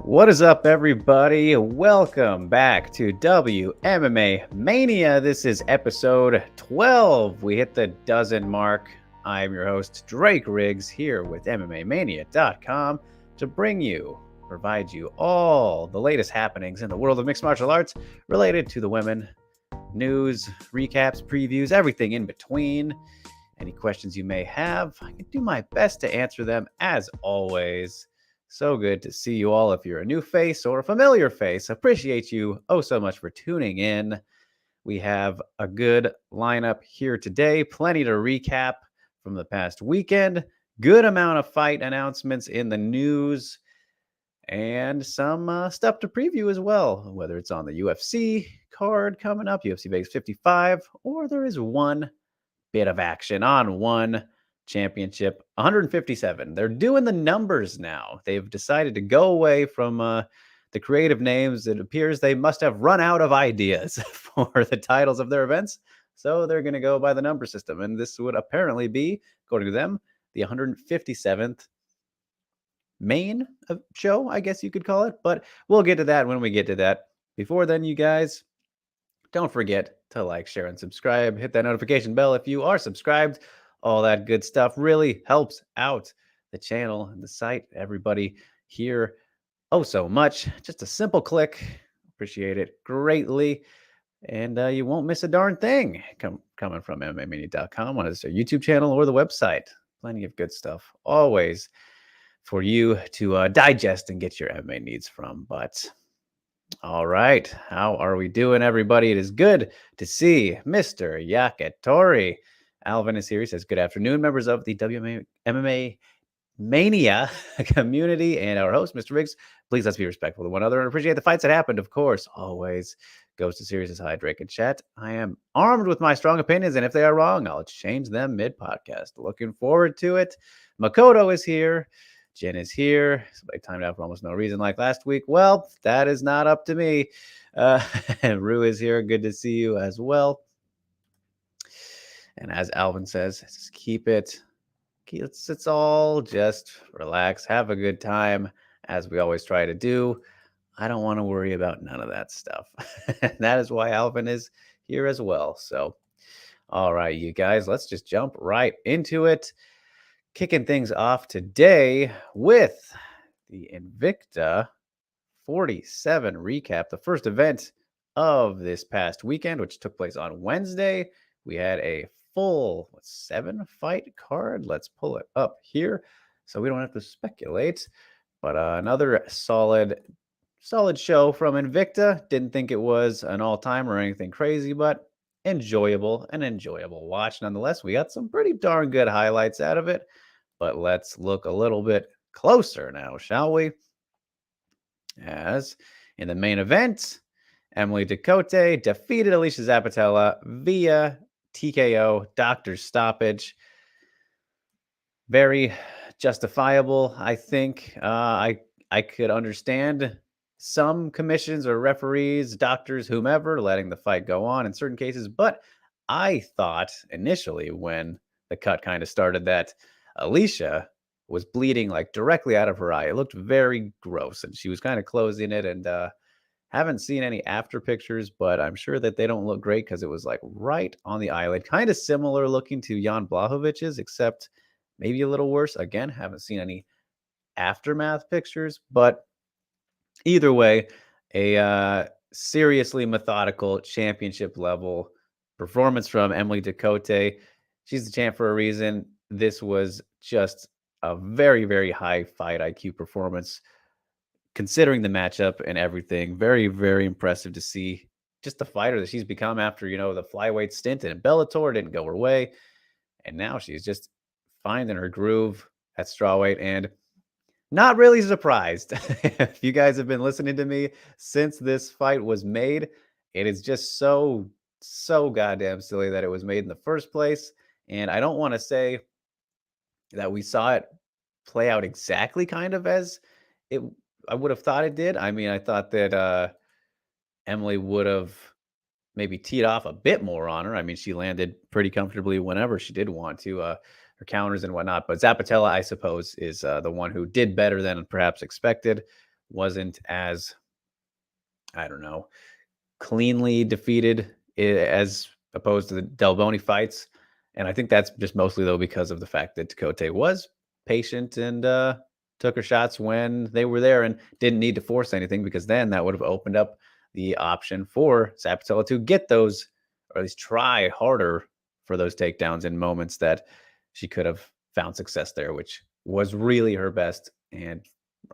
What is up, everybody? Welcome back to WMMA Mania. This is episode 12. We hit the dozen mark. I'm your host, Drake Riggs, here with MMAmania.com to provide you all the latest happenings in the world of mixed martial arts related to the women. News, recaps, previews, everything in between. Any questions you may have, I can do my best to answer them as always. So good to see you all. If you're a new face or a familiar face, appreciate you so much for tuning in. We have a good lineup here today. Plenty to recap from the past weekend. Good amount of fight announcements in the news. And some stuff to preview as well, whether it's on the UFC card coming up, UFC Vegas 55, or there is one bit of action on one championship, 157. They're doing the numbers now. They've decided to go away from the creative names. It appears they must have run out of ideas for the titles of their events. So they're going to go by the number system. And this would apparently be, according to them, the 157th main show, I guess you could call it. But we'll get to that when we get to that. Before then, you guys, don't forget to like, share, and subscribe. Hit that notification bell if you are subscribed. All that good stuff really helps out the channel and the site. Everybody here, so much. Just a simple click. Appreciate it greatly. And you won't miss a darn thing coming from MMAmania.com, whether it's our YouTube channel or the website. Plenty of good stuff always for you to digest and get your MMA needs from. But all right, how are we doing, everybody? It is good to see Mr. Yakitori. Alvin is here. He says, good afternoon, members of the WMMA Mania community and our host, Mr. Riggs. Please let's be respectful to one another and appreciate the fights that happened, of course. Always goes to Sirius' High Drake and chat. I am armed with my strong opinions, and if they are wrong, I'll change them mid-podcast. Looking forward to it. Makoto is here. Jen is here. Somebody timed out for almost no reason like last week. Well, that is not up to me. And Rue is here. Good to see you as well. And as Alvin says, just keep it. Let's all just relax, have a good time, as we always try to do. I don't want to worry about none of that stuff. And that is why Alvin is here as well. So, all right, you guys, let's just jump right into it. Kicking things off today with the Invicta 47 recap, the first event of this past weekend, which took place on Wednesday. We had a full 7-fight card. Let's pull it up here so we don't have to speculate. But another solid show from Invicta. Didn't think it was an all-time or anything crazy, but enjoyable watch nonetheless. We got some pretty darn good highlights out of it. But let's look a little bit closer now, shall we? As in the main event, Emily Ducote defeated Alicia Zappitella via TKO, doctor's stoppage. Very justifiable, I think. I could understand some commissions or referees, doctors, whomever, letting the fight go on in certain cases. But I thought initially when the cut kind of started that Alicia was bleeding like directly out of her eye. It looked very gross, and she was kind of closing it. And haven't seen any after pictures, but I'm sure that they don't look great because it was like right on the eyelid, kind of similar looking to Jan Blachowicz, except maybe a little worse. Again, haven't seen any aftermath pictures, but either way, a seriously methodical championship level performance from Emily Ducote. She's the champ for a reason. This was just a very, very high fight IQ performance, considering the matchup and everything. Very, very impressive to see just the fighter that she's become after, the flyweight stint in Bellator didn't go her way. And now she's just finding her groove at strawweight, and not really surprised. If you guys have been listening to me since this fight was made, it is just so goddamn silly that it was made in the first place. And I don't want to say that we saw it play out exactly kind of as I would have thought it did. I mean, I thought that Emily would have maybe teed off a bit more on her. I mean, she landed pretty comfortably whenever she did want to, her counters and whatnot. But Zappitella, I suppose, is the one who did better than perhaps expected. wasn't as, I don't know, cleanly defeated as opposed to the Del Boni fights. And I think that's just mostly, though, because of the fact that Tekote was patient and took her shots when they were there and didn't need to force anything, because then that would have opened up the option for Sabatello to get those, or at least try harder for those takedowns in moments that she could have found success there, which was really her best and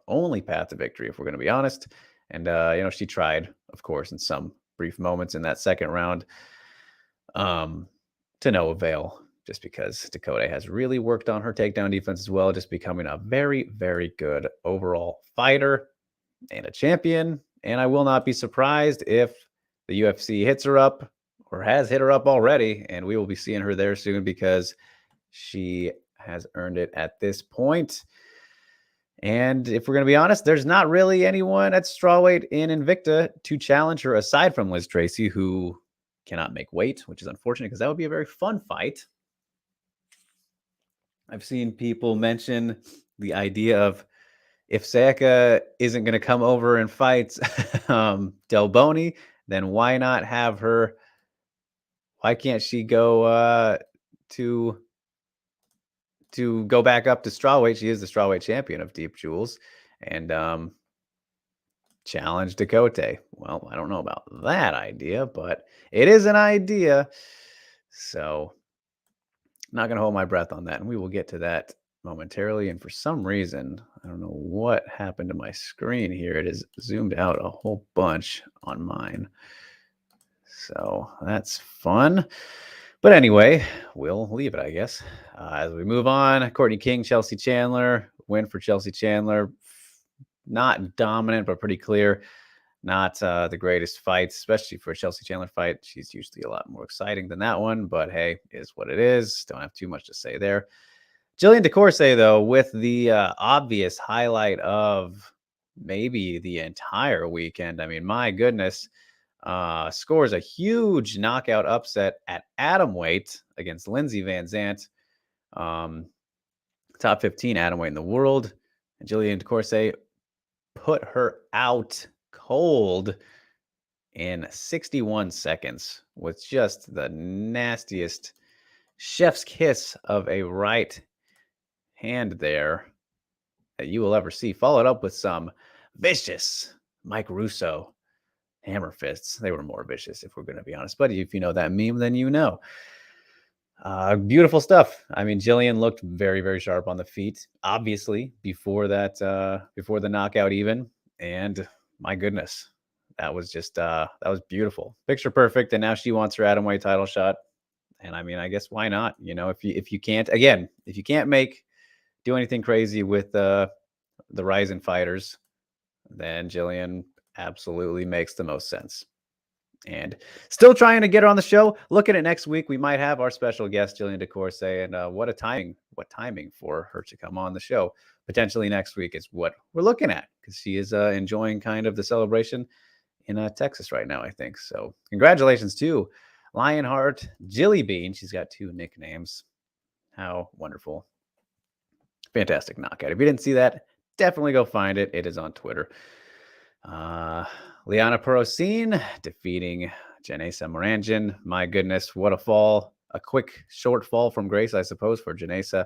only path to victory, if we're going to be honest. And, she tried, of course, in some brief moments in that second round, to no avail, just because Tekote has really worked on her takedown defense as well, just becoming a very, very good overall fighter and a champion. And I will not be surprised if the UFC hits her up, or has hit her up already, and we will be seeing her there soon, because she has earned it at this point. And if we're going to be honest, there's not really anyone at strawweight in Invicta to challenge her aside from Liz Tracy, who cannot make weight, which is unfortunate, because that would be a very fun fight. I've seen people mention the idea of, if Sayaka isn't going to come over and fight Del Boni, then why not have her? Why can't she go to go back up to strawweight? She is the strawweight champion of Deep Jewels, and challenge Tekote. Well, I don't know about that idea, but it is an idea. So I'm not going to hold my breath on that, and we will get to that momentarily. And for some reason, I don't know what happened to my screen here. It is zoomed out a whole bunch on mine. So that's fun. But anyway, we'll leave it, I guess. As we move on, Courtney King, Chelsea Chandler. Win for Chelsea Chandler. Not dominant, but pretty clear. Not the greatest fights, especially for a Chelsea Chandler fight. She's usually a lot more exciting than that one, but hey, is what it is. Don't have too much to say there. Jillian DeCourcy, though, with the obvious highlight of maybe the entire weekend. I mean, my goodness. Scores a huge knockout upset at atomweight against Lindsey Van Zant. Top 15 atomweight in the world. And Jillian DeCourcy put her out cold in 61 seconds with just the nastiest chef's kiss of a right hand there that you will ever see, followed up with some vicious Mike Russo hammer fists. They were more vicious, if we're going to be honest, but if you know that meme, then you know. Beautiful stuff. I mean, Jillian looked very, very sharp on the feet, obviously, before that, before the knockout even. And my goodness, that was just, that was beautiful. Picture perfect. And now she wants her atomweight title shot. And I mean, I guess why not? If you can't, again, if you can't do anything crazy with the rising fighters, then Jillian absolutely makes the most sense. And still trying to get her on the show. Looking at next week, we might have our special guest, Jillian DeCourcy, and what timing for her to come on the show. Potentially next week is what we're looking at, because she is enjoying kind of the celebration in Texas right now, I think. So congratulations to Lionheart Jilly Bean. She's got 2 nicknames. How wonderful. Fantastic knockout. If you didn't see that, definitely go find it. It is on Twitter. Liana Porosine defeating Janessa Moranjan. My goodness, what a fall. A quick, short fall from grace, I suppose, for Janessa.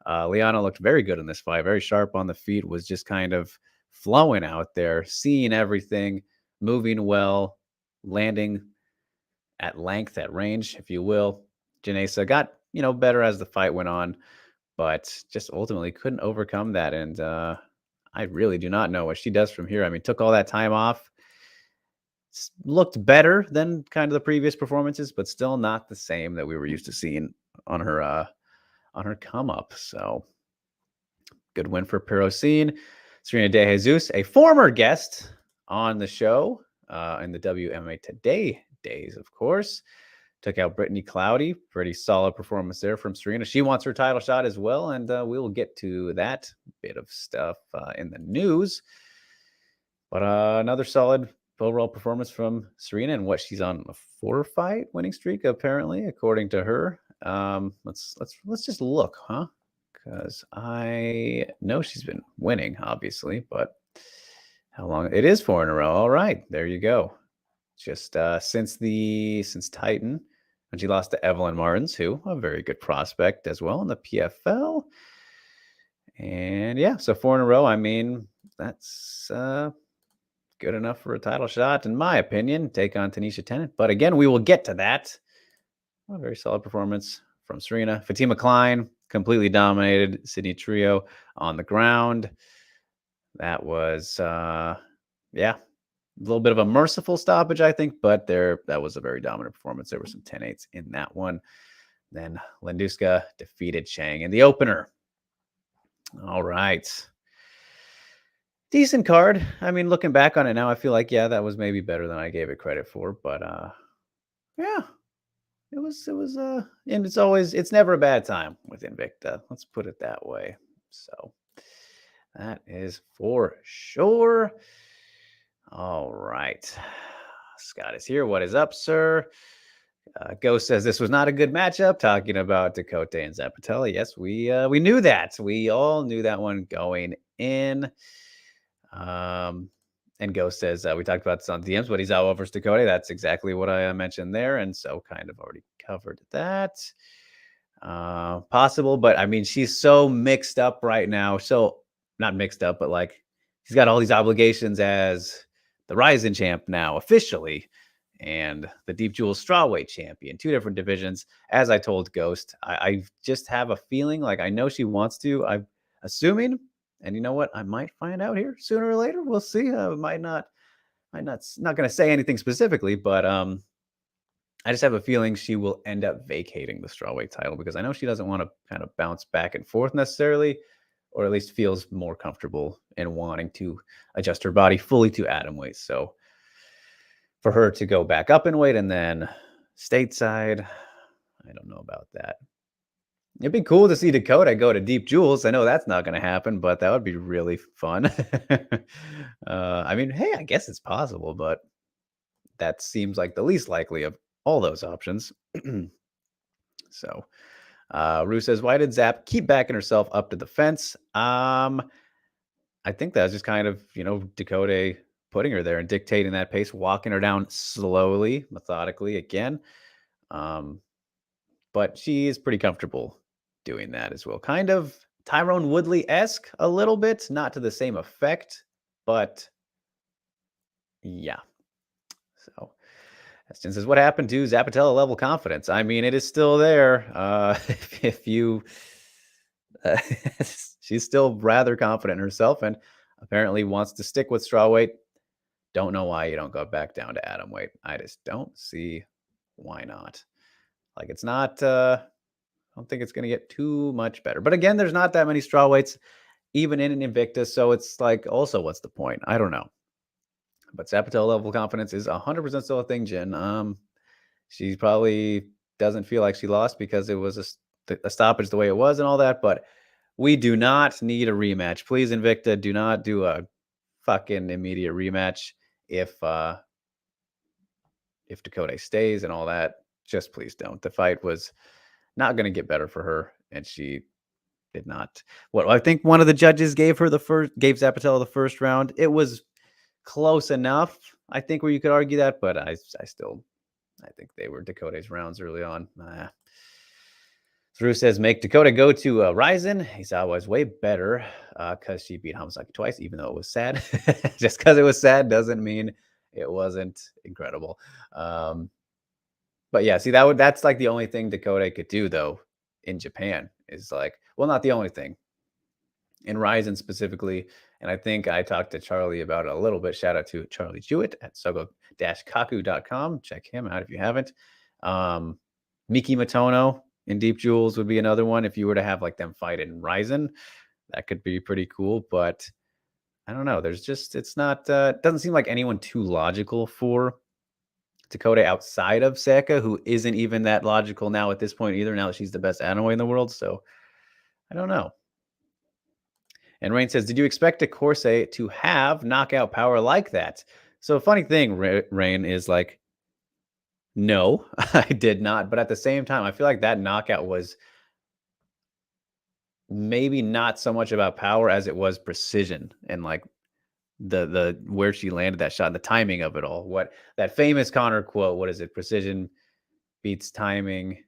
Liana looked very good in this fight, very sharp on the feet, was just kind of flowing out there, seeing everything, moving well, landing at length, at range, if you will. Janessa got, better as the fight went on, but just ultimately couldn't overcome that. And I really do not know what she does from here. I mean, took all that time off, looked better than kind of the previous performances, but still not the same that we were used to seeing on her come up. So good win for Porosine. Serena De Jesus, a former guest on the show in the WMMA Today days, of course. Took out Brittany Cloudy. Pretty solid performance there from Serena. She wants her title shot as well, and we will get to that bit of stuff in the news. But another solid overall performance from Serena, and what she's on a 4-fight winning streak, apparently, according to her. Let's just look, huh? Because I know she's been winning, obviously, but How long? It is 4 in a row. All right, there you go. Just since Titan, when she lost to Evelyn Martins, who a very good prospect as well in the PFL. And yeah, so 4 in a row. I mean, that's good enough for a title shot, in my opinion. Take on Tanisha Tennant. But again, we will get to that. A very solid performance from Serena. Fatima Klein completely dominated Sydney Trio on the ground. That was, yeah, a little bit of a merciful stoppage, I think, but that was a very dominant performance. There were some 10-8s in that one. Then Lenduska defeated Chang in the opener. All right. Decent card. I mean, looking back on it now, I feel like, yeah, that was maybe better than I gave it credit for. But yeah, and it's never a bad time with Invicta. Let's put it that way. So that is for sure. All right. Scott is here. What is up, sir? Ghost says this was not a good matchup. Talking about Dakota and Zapatella. Yes, we knew that. We all knew that one going in. And Ghost says we talked about this on DMs, but he's out versus Dakota. That's exactly what I mentioned there, and so kind of already covered that. Possible, but I mean, she's so mixed up right now. So not mixed up, but like she's got all these obligations as the Rising champ now officially, and the Deep Jewel Strawweight champion, 2 different divisions. As I told Ghost, I just have a feeling like I know she wants to. I'm assuming, and you know what? I might find out here sooner or later. We'll see. Might not going to say anything specifically, but I just have a feeling she will end up vacating the strawweight title because I know she doesn't want to kind of bounce back and forth necessarily, or at least feels more comfortable in wanting to adjust her body fully to atom weight. So for her to go back up in weight and then stateside, I don't know about that. It'd be cool to see Dakota go to Deep Jewels. I know that's not going to happen, but that would be really fun. I mean, hey, I guess it's possible, but that seems like the least likely of all those options. So, Rue says, why did Zap keep backing herself up to the fence? I think that's just kind of, Dakota putting her there and dictating that pace, walking her down slowly, methodically again. But she is pretty comfortable doing that as well. Kind of Tyrone Woodley-esque a little bit, not to the same effect, but yeah. So Eston says, what happened to Zapatella level confidence? I mean, it is still there. If you, she's still rather confident in herself and apparently wants to stick with strawweight. Don't know why you don't go back down to atom weight. I just don't see why not. Like it's not, I don't think it's going to get too much better. But again, there's not that many strawweights even in an Invicta. So it's like, also, what's the point? I don't know. But Zapatella level confidence is 100% still a thing, Jen. She probably doesn't feel like she lost because it was a stoppage the way it was and all that. But we do not need a rematch. Please, Invicta, do not do a fucking immediate rematch if Dakota stays and all that. Just please don't. The fight was not going to get better for her, and she did not. What I think one of the judges gave Zapatella the first round. It was close enough, I think, where you could argue that, but I think they were Dakota's rounds early on. Drew says, make Dakota go to Ryzen. He's always way better because she beat Hamasaki twice, even though it was sad. Just because it was sad doesn't mean it wasn't incredible. But yeah, see, that's like the only thing Dakota could do, though, in Japan is like, well, not the only thing. In Ryzen specifically, and I think I talked to Charlie about it a little bit. Shout out to Charlie Jewett at sogo-kaku.com. Check him out if you haven't. Miki Matono in Deep Jewels would be another one. If you were to have like them fight in Ryzen, that could be pretty cool. But I don't know. It's not, doesn't seem like anyone too logical for Dakota outside of Saka, who isn't even that logical now at this point either, now that she's the best atomweight in the world. So I don't know. And Rain says, did you expect a Corsair to have knockout power like that? So funny thing, Rain, is like, no, I did not. But at the same time, I feel like that knockout was maybe not so much about power as it was precision and like the where she landed that shot and the timing of it all. What that famous Connor quote, what is it? Precision beats timing,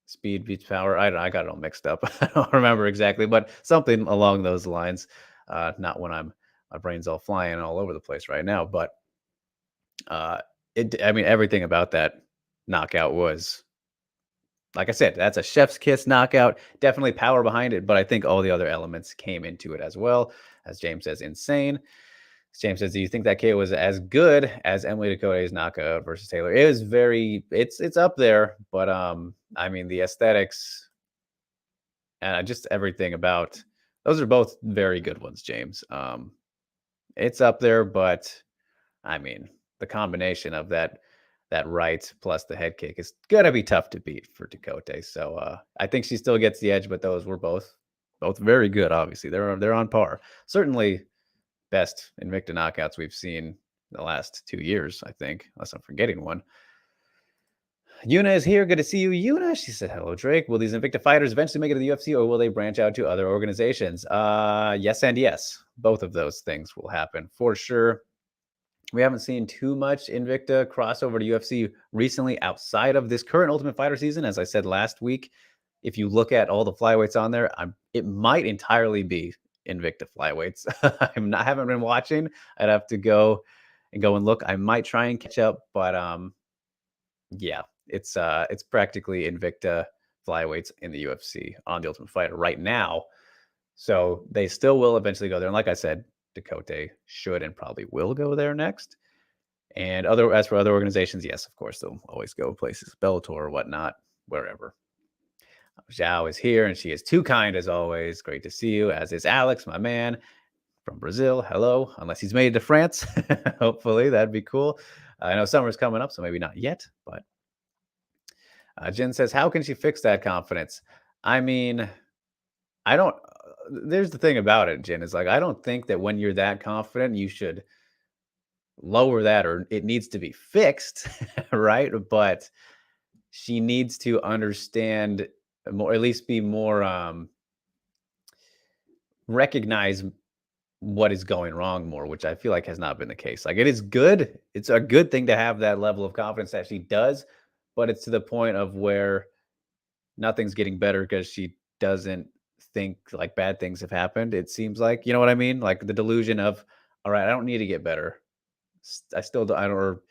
speed beats power. I got it all mixed up. I don't remember exactly, but something along those lines. Not when my brain's all flying all over the place right now, but I mean, everything about that knockout was, like I said, that's a chef's kiss knockout. Definitely power behind it, but I think all the other elements came into it as well. As James says, insane. James says, "Do you think that KO was as good as Emily Dakota's knockout versus Taylor?" It was it's up there, but I mean, the aesthetics and just everything about those are both very good ones, James. It's up there, but I mean, the combination of that right plus the head kick is gonna be tough to beat for Dakota. So I think she still gets the edge, but those were both very good. Obviously, they're on par. Certainly best Invicta knockouts we've seen the last 2 years, I think, unless I'm forgetting one. Yuna is here. Good to see you, Yuna. She said, "Hello, Drake. Will these Invicta fighters eventually make it to the UFC, or will they branch out to other organizations?" Yes and yes. Both of those things will happen for sure. We haven't seen too much Invicta crossover to UFC recently outside of this current Ultimate Fighter season. As I said last week, if you look at all the flyweights on there, it might entirely be Invicta flyweights. I haven't been watching. I'd have to go and look. I might try and catch up, but yeah, it's practically Invicta flyweights in the UFC on the Ultimate Fighter right now. So they still will eventually go there. And like I said, Dakota should and probably will go there next. And as for other organizations, yes, of course, they'll always go places, Bellator or whatnot, wherever. Zhao is here, and she is too kind as always. Great to see you, as is Alex, my man from Brazil. Hello, unless he's made it to France. Hopefully, that'd be cool. I know summer's coming up, so maybe not yet, but Jen says, how can she fix that confidence? I mean, I don't. There's the thing about it, Jen, is like, I don't think that when you're that confident, you should lower that or it needs to be fixed, right? But she needs to understand more, at least be more, recognize what is going wrong more, which I feel like has not been the case. Like, it is good. It's a good thing to have that level of confidence that she does, but it's to the point of where nothing's getting better because she doesn't think like bad things have happened. It seems like, you know what I mean? Like the delusion of, all right, I don't need to get better. I still don't, or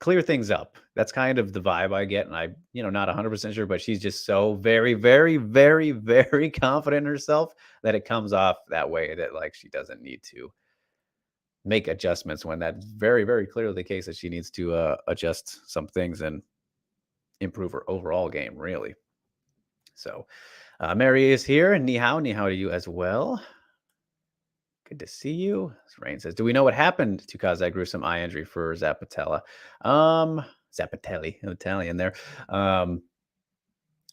clear things up. That's kind of the vibe I get. And I, not 100% sure, but she's just so very, very, very, very confident in herself that it comes off that way, that like she doesn't need to make adjustments when that's very, very clearly the case, that she needs to adjust some things and improve her overall game, really. So Mary is here. Ni hao to you as well. Good to see you. Rain says, do we know what happened to cause that gruesome eye injury for Zappatella? Zappatelli, Italian there. I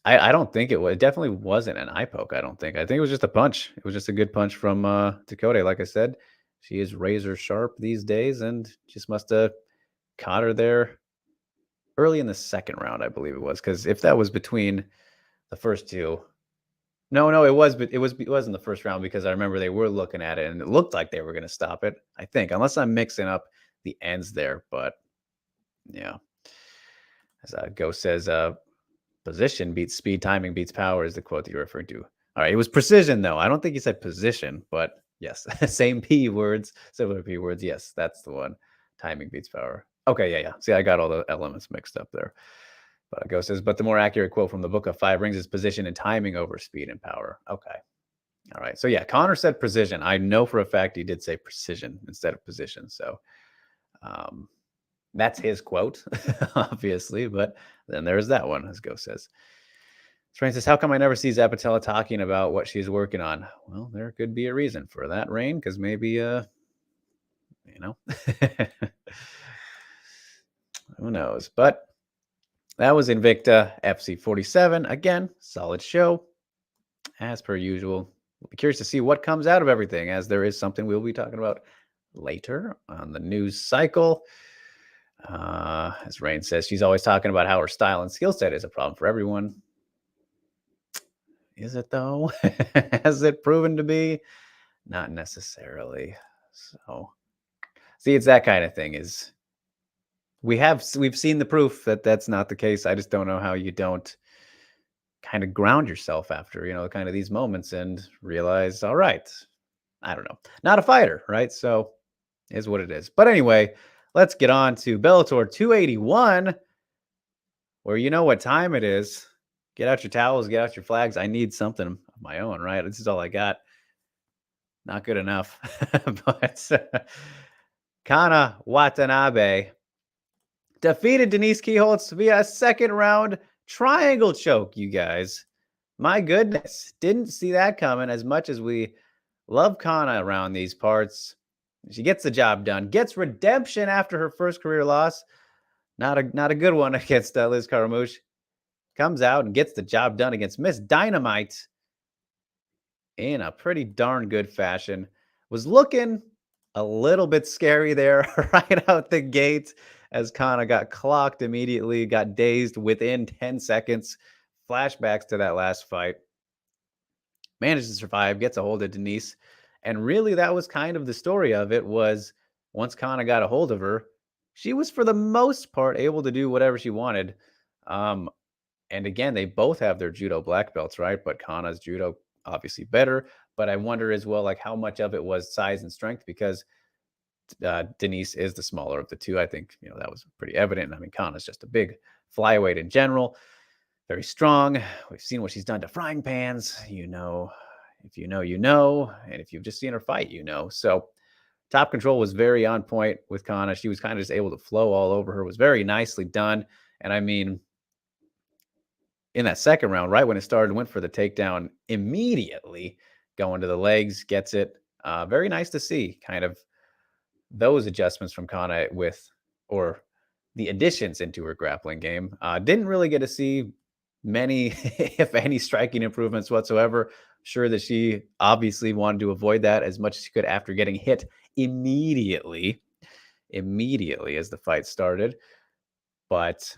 don't think it was. It definitely wasn't an eye poke, I don't think. I think it was just a punch. It was just a good punch from Dakota. Like I said, she is razor sharp these days and just must have caught her there early in the second round, I believe it was. Because if that was between the first two, no, it was in the first round, because I remember they were looking at it and it looked like they were going to stop it, I think, unless I'm mixing up the ends there. But yeah, as Ghost says, position beats speed, timing beats power is the quote that you're referring to. All right, it was precision though. I don't think he said position, but yes, same P words, similar P words. Yes, that's the one. Timing beats power. Okay, yeah. See, I got all the elements mixed up there. But Ghost says, but the more accurate quote from the Book of Five Rings is position and timing over speed and power. Okay. All right. So yeah, Connor said precision. I know for a fact he did say precision instead of position. So that's his quote, obviously. But then there's that one, as Ghost says. Francis, how come I never see Zappatella talking about what she's working on? Well, there could be a reason for that, Rain, because maybe, who knows? But that was Invicta FC 47. Again, solid show, as per usual. We'll be curious to see what comes out of everything, as there is something we'll be talking about later on the news cycle. As Rain says, she's always talking about how her style and skill set is a problem for everyone. Is it though? Has it proven to be? Not necessarily. So, see, it's that kind of thing. Is we've seen the proof that that's not the case. I just don't know how you don't kind of ground yourself after, kind of these moments and realize, all right, I don't know, not a fighter, right? So is what it is. But anyway, let's get on to Bellator 281, where you know what time it is. Get out your towels, get out your flags. I need something of my own, right? This is all I got. Not good enough. But Kana Watanabe defeated Denise Kiholtz via a second round triangle choke, you guys. My goodness. Didn't see that coming. As much as we love Kana around these parts, she gets the job done. Gets redemption after her first career loss. Not a good one against Liz Carmouche. Comes out and gets the job done against Miss Dynamite in a pretty darn good fashion. Was looking a little bit scary there right out the gate as Kana got clocked immediately, got dazed within 10 seconds. Flashbacks to that last fight. Manages to survive, gets a hold of Denise. And really, that was kind of the story of it, was once Kana got a hold of her, she was for the most part able to do whatever she wanted. And again, they both have their judo black belts, right? But Kana's judo obviously better. But I wonder as well, like how much of it was size and strength, because Denise is the smaller of the two. I think, that was pretty evident. I mean, Kana's just a big flyweight in general, very strong. We've seen what she's done to frying pans. If you know, you know. And if you've just seen her fight, So top control was very on point with Kana. She was kind of just able to flow all over her. It was very nicely done. And I mean, in that second round, right when it started, went for the takedown immediately, going to the legs, gets it. Very nice to see kind of those adjustments from Kana or the additions into her grappling game. Didn't really get to see many, if any, striking improvements whatsoever. Sure that she obviously wanted to avoid that as much as she could after getting hit immediately as the fight started. But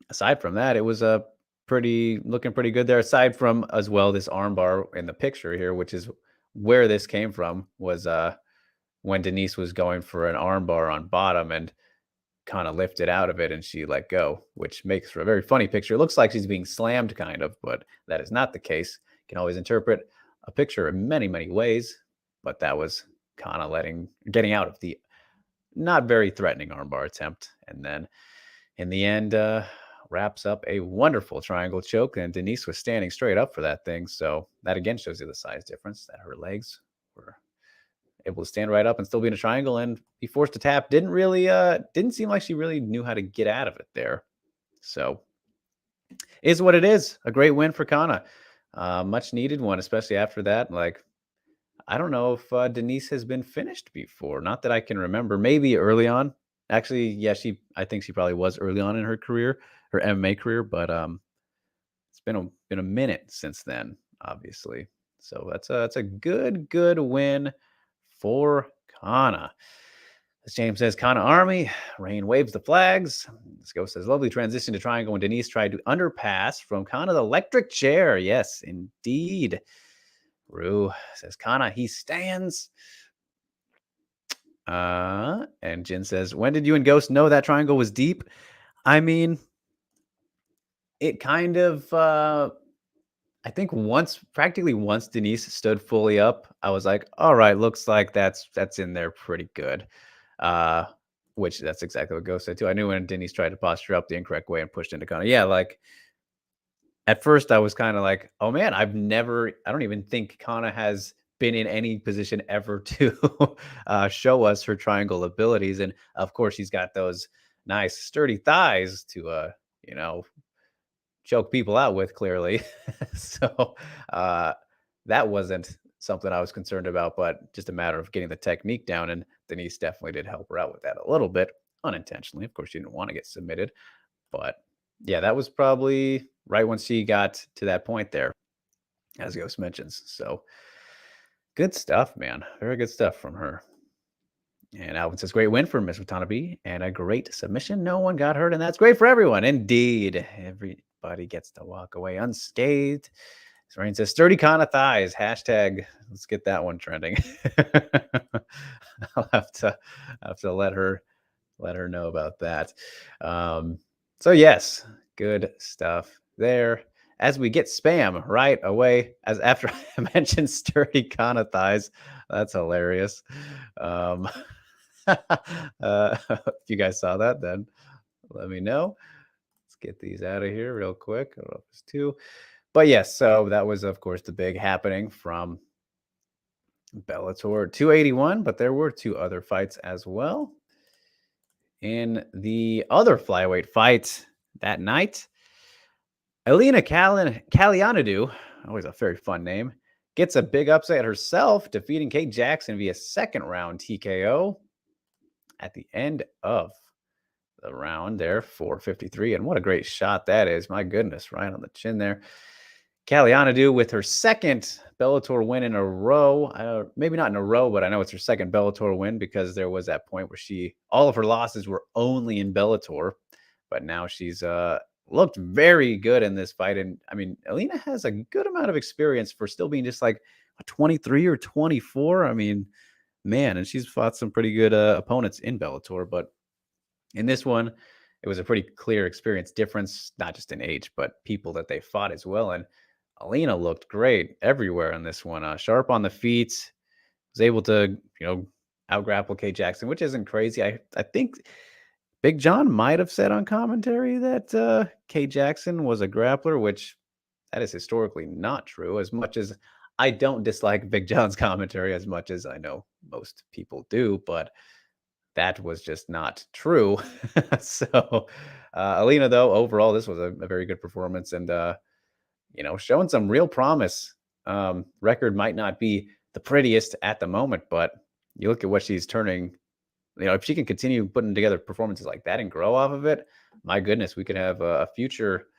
aside from that, it was looking pretty good there. Aside from as well this armbar in the picture here, which is where this came from, was when Denise was going for an armbar on bottom and kind of lifted out of it and she let go, which makes for a very funny picture. It looks like she's being slammed kind of, but that is not the case. You can always interpret a picture in many, many ways, but that was Kana getting out of the not very threatening armbar attempt. And then in the end, wraps up a wonderful triangle choke, and Denise was standing straight up for that thing. So that again shows you the size difference, that her legs were able to stand right up and still be in a triangle and be forced to tap. Didn't seem like she really knew how to get out of it there. So is what it is. A great win for Kana. Much needed one, especially after that. Like, I don't know if Denise has been finished before. Not that I can remember. Maybe early on. Actually, yeah, I think she probably was early on in her career, her MMA career, but it's been a minute since then, obviously. So that's a good win for Kana. As James says, Kana Army. Rain waves the flags. This ghost says, lovely transition to triangle when Denise tried to underpass from Kana's electric chair. Yes, indeed. Rue says, Kana, he stands. And Jin says, when did you and Ghost know that triangle was deep? I mean, it kind of, I think practically once Denise stood fully up, I was like, all right, looks like that's in there pretty good. Which that's exactly what Ghost said too. I knew when Denise tried to posture up the incorrect way and pushed into Kana. Yeah, like at first I was kind of like, oh man, I don't even think Kana has been in any position ever to show us her triangle abilities. And of course, she's got those nice sturdy thighs to, choke people out with, clearly. So that wasn't something I was concerned about, but just a matter of getting the technique down. And Denise definitely did help her out with that a little bit unintentionally. Of course, she didn't want to get submitted, but yeah, that was probably right when she got to that point there, as Ghost mentions. So good stuff, man. Very good stuff from her. And Alvin says, great win for Miss Watanabe and a great submission. No one got hurt, and that's great for everyone. Indeed. Everybody gets to walk away unscathed. So Rain says, sturdy Kana thighs. Hashtag, let's get that one trending. I'll have to let her know about that. So yes, good stuff there. As we get spam right away, as after I mentioned sturdy Kana thighs, that's hilarious. If you guys saw that, then let me know. Let's get these out of here real quick. I don't know if it's two, but yes. So that was, of course, the big happening from Bellator 281, but there were two other fights as well. In the other flyweight fight that night, Elena Kalianadu, always a very fun name, gets a big upset herself, defeating Kate Jackson via second round TKO at the end of the round there, 4:53. And what a great shot that is. My goodness, right on the chin there. Kalianadu with her second Bellator win in a row. Maybe not in a row, but I know it's her second Bellator win because there was that point where all of her losses were only in Bellator, but now she's looked very good in this fight. And I mean, Elena has a good amount of experience for still being just like a 23 or 24. I mean, man, and she's fought some pretty good opponents in Bellator, but in this one, it was a pretty clear experience difference, not just in age, but people that they fought as well. And Elena looked great everywhere in this one. Sharp on the feet, was able to, out-grapple Kate Jackson, which isn't crazy. I think Big John might have said on commentary that Kate Jackson was a grappler, which that is historically not true. As much as I don't dislike Big John's commentary as much as I know most people do, but that was just not true. So, Elena, though, overall, this was a very good performance and, showing some real promise. Record might not be the prettiest at the moment, but you look at what she's turning. If she can continue putting together performances like that and grow off of it, my goodness, we could have a future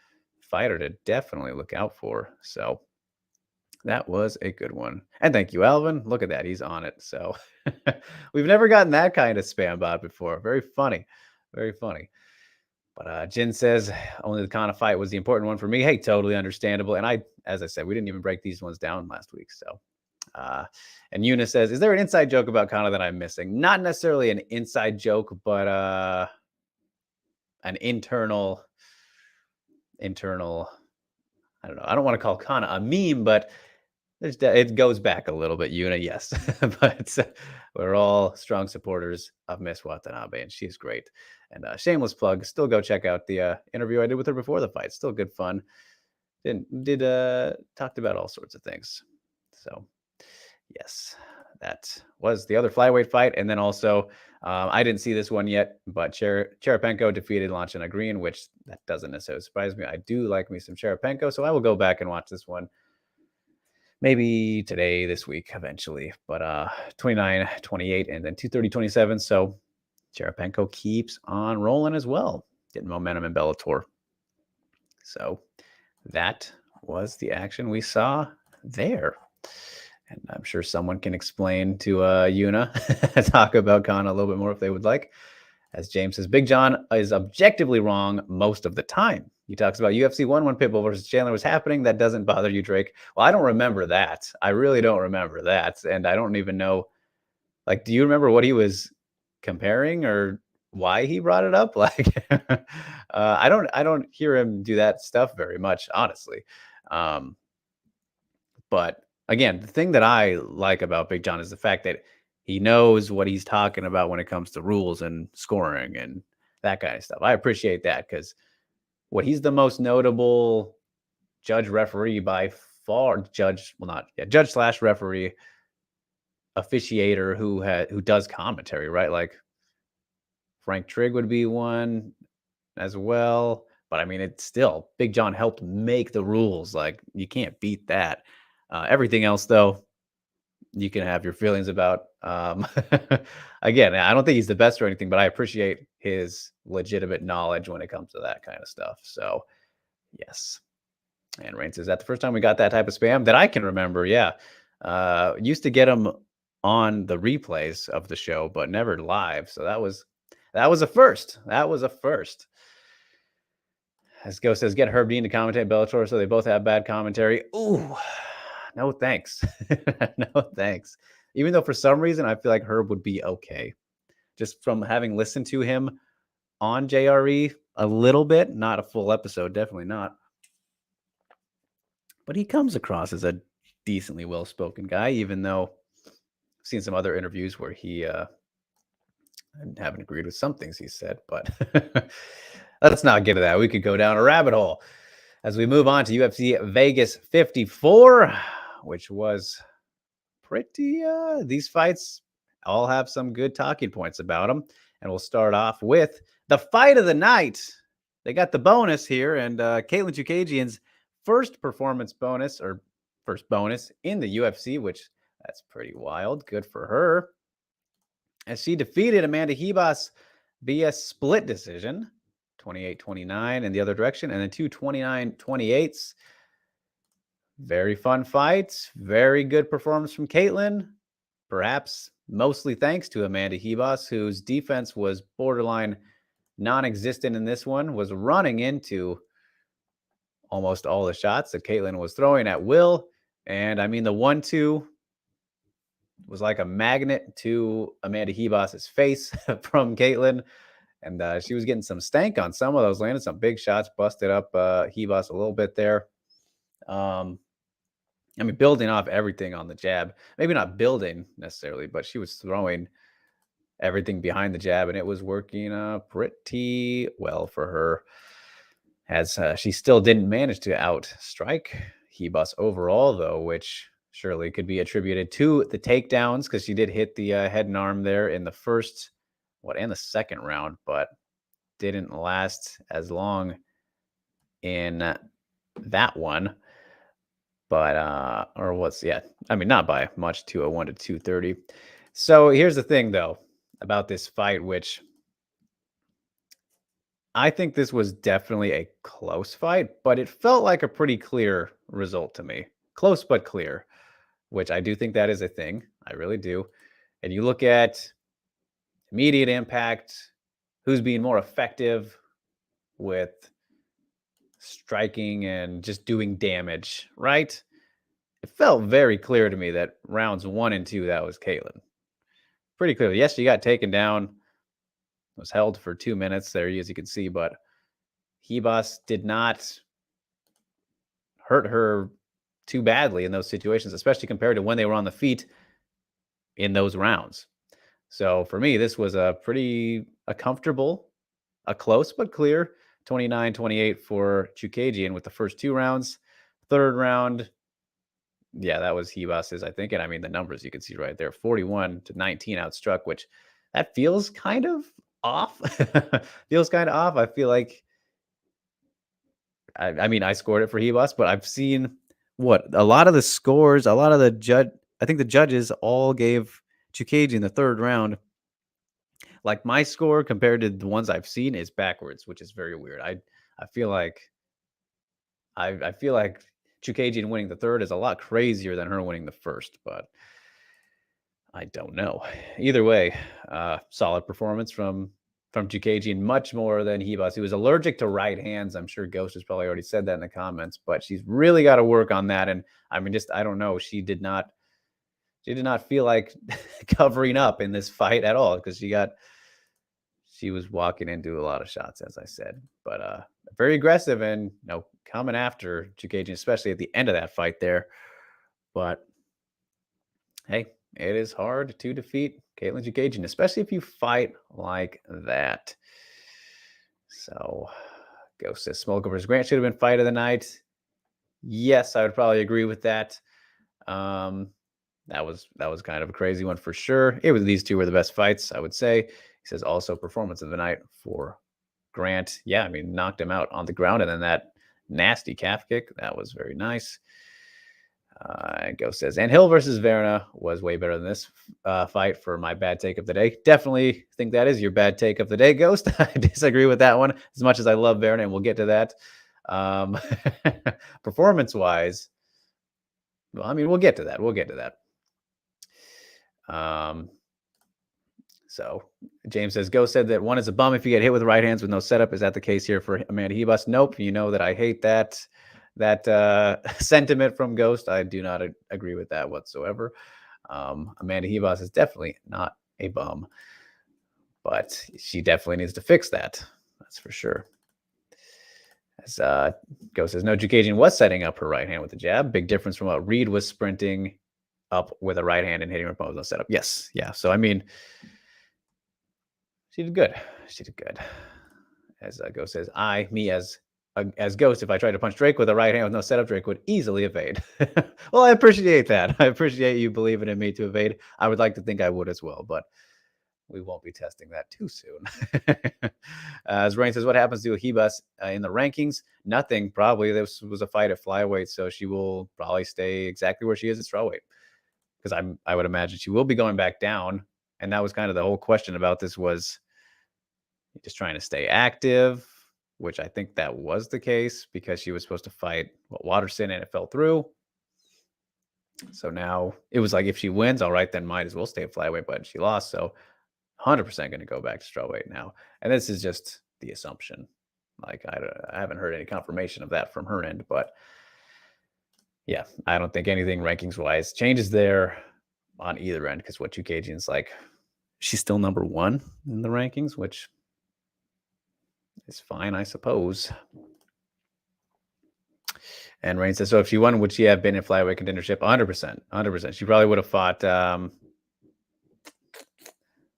fighter to definitely look out for. So that was a good one. And thank you, Alvin. Look at that. He's on it. So we've never gotten that kind of spam bot before. Very funny. Very funny. But Jin says only the Kana fight was the important one for me. Hey, totally understandable. And as I said, we didn't even break these ones down last week. So, and Eunice says, is there an inside joke about Kana that I'm missing? Not necessarily an inside joke, but an internal, I don't know. I don't want to call Kana a meme, but it goes back a little bit, Yuna, yes. But we're all strong supporters of Miss Watanabe, and she's great. And shameless plug, still go check out the interview I did with her before the fight. Still good fun. Talked about all sorts of things. So, yes, that was the other flyweight fight. And then also, I didn't see this one yet, but Cherapenko defeated Lanchana Green, which that doesn't necessarily surprise me. I do like me some Cherapenko, so I will go back and watch this one. Maybe today, this week, eventually. But 29-28 and then 230-27. So Cherapenko keeps on rolling as well, getting momentum in Bellator. So that was the action we saw there. And I'm sure someone can explain to Yuna, talk about Kana a little bit more if they would like. As James says, Big John is objectively wrong most of the time. He talks about UFC 1 when Pitbull versus Chandler was happening. That doesn't bother you, Drake. Well, I don't remember that. I really don't remember that. And I don't even know, like, do you remember what he was comparing or why he brought it up? Like, I don't hear him do that stuff very much, honestly. But again, the thing that I like about Big John is the fact that he knows what he's talking about when it comes to rules and scoring and that kind of stuff. I appreciate that because he's the most notable judge referee by far, judge slash referee officiator who does commentary, right? Like Frank Trigg would be one as well. But I mean, it's still Big John helped make the rules. Like you can't beat that. Everything else, though, you can have your feelings about. Again, I don't think he's the best or anything, but I appreciate his legitimate knowledge when it comes to that kind of stuff. So, yes. And Rain says, that the first time we got that type of spam that I can remember? Yeah. Used to get them on the replays of the show, but never live. So that was a first. That was a first. As Ghost says, get Herb Dean to commentate Bellator, so they both have bad commentary. Ooh, no thanks. No thanks. Even though for some reason I feel like Herb would be okay. Just from having listened to him on JRE a little bit, not a full episode, definitely not. But he comes across as a decently well-spoken guy, even though I've seen some other interviews where he I haven't agreed with some things he said, but let's not get to that. We could go down a rabbit hole as we move on to UFC Vegas 54, which was pretty, these fights all have some good talking points about them. And we'll start off with the fight of the night. They got the bonus here, and Caitlin Chookagian's first performance bonus, or first bonus in the UFC, which that's pretty wild. Good for her. As she defeated Amanda Ribas via split decision, 28-29 in the other direction, and then 2 29-28s. Very fun fight. Very good performance from Caitlin. Perhaps mostly thanks to Amanda Ribas, whose defense was borderline non-existent in this one, was running into almost all the shots that Caitlin was throwing at will. And I mean, the 1-2 was like a magnet to Amanda Ribas's face from Caitlin. And she was getting some stank on some of those, landed some big shots, busted up Ribas a little bit there. I mean, building off everything on the jab. Maybe not building necessarily, but she was throwing everything behind the jab, and it was working pretty well for her. As she still didn't manage to outstrike Ribas overall, though, which surely could be attributed to the takedowns, because she did hit the head and arm there in the first, and the second round, but didn't last as long in that one. But, I mean, not by much, 201 to 230. So here's the thing, though, about this fight, which I think this was definitely a close fight, but it felt like a pretty clear result to me. Close but clear, which I do think that is a thing. I really do. And you look at immediate impact, who's being more effective with striking and just doing damage, right? It felt very clear to me that rounds 1 and 2, that was Caitlin. Pretty clearly. Yes, she got taken down, was held for 2 minutes there, as you can see, but Ribas did not hurt her too badly in those situations, especially compared to when they were on the feet in those rounds. So for me, this was a comfortable, a close but clear 29-28 for Chookagian with the first 2 rounds. Third round, yeah, that was Ribas's, I think. And I mean, the numbers you can see right there, 41-19 outstruck, which that feels kind of off. Feels kind of off. I feel like, I mean, I scored it for Ribas, but I've seen a lot of the scores, a lot of the I think the judges all gave Chookagian the third round. Like, my score compared to the ones I've seen is backwards, which is very weird. I feel like Chookagian winning the third is a lot crazier than her winning the first, but I don't know. Either way, solid performance from Chookagian, much more than Ribas. He was allergic to right hands. I'm sure Ghost has probably already said that in the comments, but she's really got to work on that. And I mean, I don't know. She did not feel like covering up in this fight at all, because she was walking into a lot of shots, as I said, but very aggressive and coming after Chookagian, especially at the end of that fight there. But hey, it is hard to defeat Caitlin Chookagian, especially if you fight like that. So, Ghost says Smolka versus Grant should have been fight of the night. Yes, I would probably agree with that. That was kind of a crazy one for sure. These two were the best fights, I would say. He says also performance of the night for Grant. Yeah, I mean, knocked him out on the ground, and then that nasty calf kick, that was very nice. Ghost says, and Hill versus Vianna was way better than this fight for my bad take of the day. Definitely think that is your bad take of the day, Ghost. I disagree with that one as much as I love Vianna, and we'll get to that. Performance-wise, well, I mean, we'll get to that. So James says, Ghost said that one is a bum if you get hit with right hands with no setup. Is that the case here for Amanda Hebus? Nope. You know that I hate that sentiment from Ghost. I do not agree with that whatsoever. Amanda Hebus is definitely not a bum, but she definitely needs to fix that. That's for sure. As Ghost says, no, Jukajian was setting up her right hand with the jab. Big difference from what Reed was sprinting up with a right hand and hitting her opponent with no setup. Yes. Yeah. So, I mean, she did good. She did good. As Ghost says, as Ghost, if I tried to punch Drake with a right hand with no setup, Drake would easily evade. Well, I appreciate that. I appreciate you believing in me to evade. I would like to think I would as well, but we won't be testing that too soon. As Rain says, what happens to Hebus in the rankings? Nothing. Probably this was a fight at flyweight, so she will probably stay exactly where she is at strawweight. Because I would imagine she will be going back down. And that was kind of the whole question about this was just trying to stay active, which I think that was the case because she was supposed to fight Waterson and it fell through. So now it was like, if she wins, all right, then might as well stay at flyweight, but she lost. So 100% going to go back to strawweight now. And this is just the assumption. Like, I haven't heard any confirmation of that from her end, but yeah, I don't think anything rankings wise changes there on either end. Because what Jukajian's like, she's still number one in the rankings, which is fine, I suppose. And Rain says, so if she won, would she have been in flyweight contendership? 100%. 100%. She probably would have fought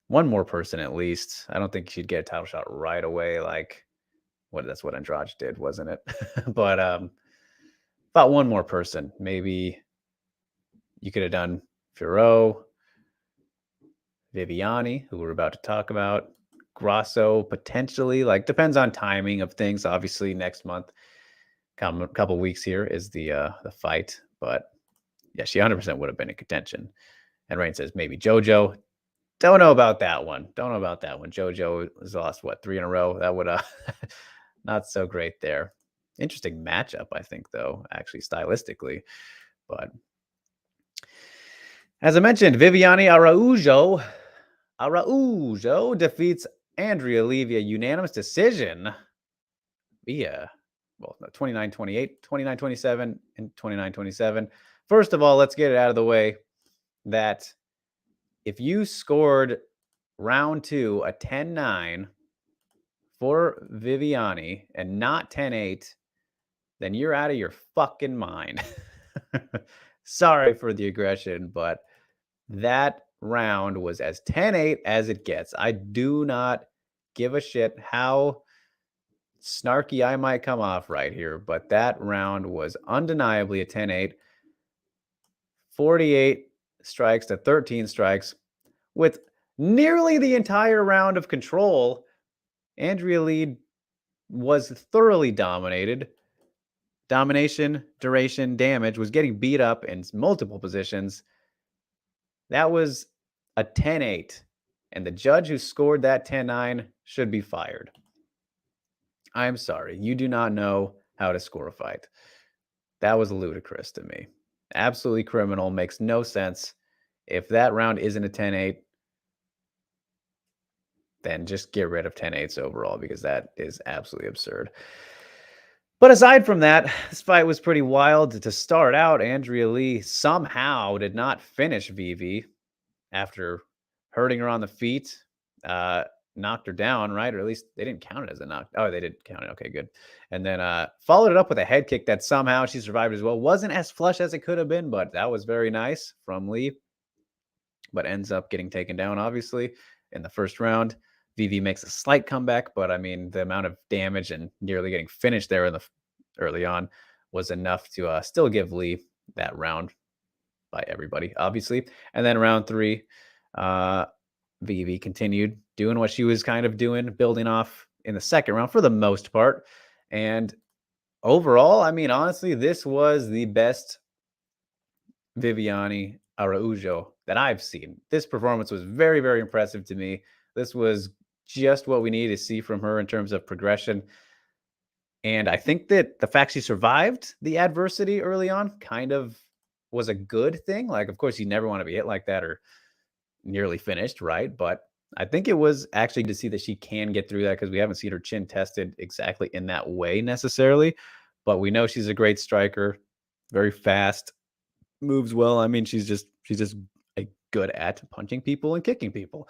one more person at least. I don't think she'd get a title shot right away. Like, that's what Andrade did, wasn't it? But about one more person. Maybe you could have done Firo, Viviani, who we're about to talk about, Grasso, potentially. Like, depends on timing of things. Obviously, next month, couple weeks here is the fight. But yeah, she 100% would have been in contention. And Rain says maybe JoJo. Don't know about that one. JoJo has lost, 3 in a row? That would not so great there. Interesting matchup, I think, though, actually, stylistically. But as I mentioned, Viviane Araujo defeats Andrea Lee via unanimous decision via 29-28, 29-27, and 29-27. First of all, let's get it out of the way that if you scored round 2 a 10-9 for Viviane and not 10-8, then you're out of your fucking mind. Sorry for the aggression, but that round was as 10-8 as it gets. I do not give a shit how snarky I might come off right here, but that round was undeniably a 10-8. 48 strikes to 13 strikes with nearly the entire round of control. Andrea Lee was thoroughly dominated. Domination, duration, damage, was getting beat up in multiple positions. That was a 10-8, and the judge who scored that 10-9 should be fired. I'm sorry. You do not know how to score a fight. That was ludicrous to me. Absolutely criminal. Makes no sense. If that round isn't a 10-8, then just get rid of 10-8s overall, because that is absolutely absurd. But aside from that, this fight was pretty wild. To start out, Andrea Lee somehow did not finish Vivi after hurting her on the feet. Knocked her down, right? Or at least they didn't count it as a knock. Oh, they did count it. Okay, good. And then followed it up with a head kick that somehow she survived as well. Wasn't as flush as it could have been, but that was very nice from Lee. But ends up getting taken down, obviously, in the first round. Vivi makes a slight comeback, but I mean, the amount of damage and nearly getting finished there in the early on was enough to still give Lee that round by everybody, obviously. And then round 3, Vivi continued doing what she was kind of doing, building off in the second round for the most part. And overall, I mean, honestly, this was the best Viviane Araujo that I've seen. This performance was very, very impressive to me. This was just what we needed to see from her in terms of progression. And I think that the fact she survived the adversity early on kind of was a good thing. Like, of course, you never want to be hit like that or nearly finished, right? But I think it was actually to see that she can get through that because we haven't seen her chin tested exactly in that way necessarily. But we know she's a great striker, very fast, moves well. I mean, she's just good at punching people and kicking people.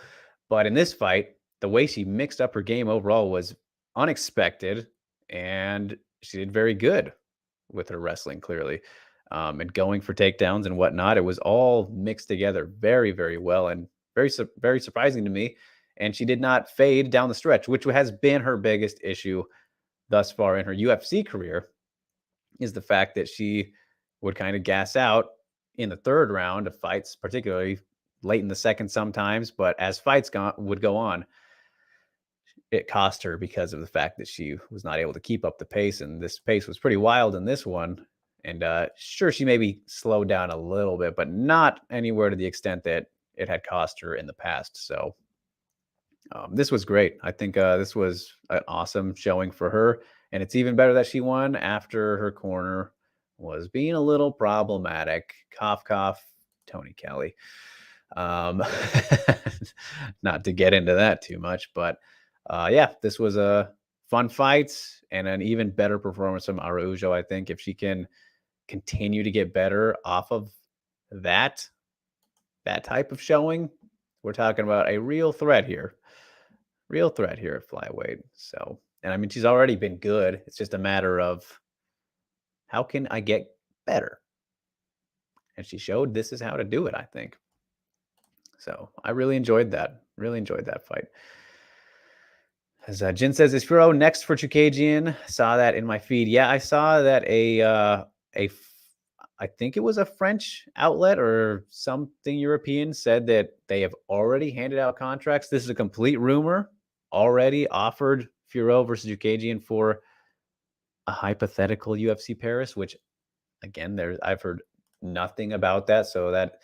But in this fight, the way she mixed up her game overall was unexpected, and she did very good with her wrestling, clearly, and going for takedowns and whatnot. It was all mixed together very, very well, and very surprising to me. And she did not fade down the stretch, which has been her biggest issue thus far in her UFC career, is the fact that she would kind of gas out in the third round of fights, particularly late in the second sometimes. But as would go on, it cost her because of the fact that she was not able to keep up the pace. And this pace was pretty wild in this one. And sure, she maybe slowed down a little bit, but not anywhere to the extent that it had cost her in the past. So this was great. I think this was an awesome showing for her. And it's even better that she won after her corner was being a little problematic. Cough, cough, Tony Kelly. Not to get into that too much, but yeah, this was a fun fight and an even better performance from Araujo. I think if she can continue to get better off of that type of showing, we're talking about a real threat here at flyweight. So, and I mean, she's already been good. It's just a matter of how can I get better? And she showed this is how to do it, I think. So I really enjoyed that. Really enjoyed that fight. As Jin says, is Furo next for Chukagian? Saw that in my feed. Yeah, I saw that I think it was a French outlet or something European said that they have already handed out contracts. This is a complete rumor. Already offered Furo versus Chukagian for a hypothetical UFC Paris, which again, I've heard nothing about that. So that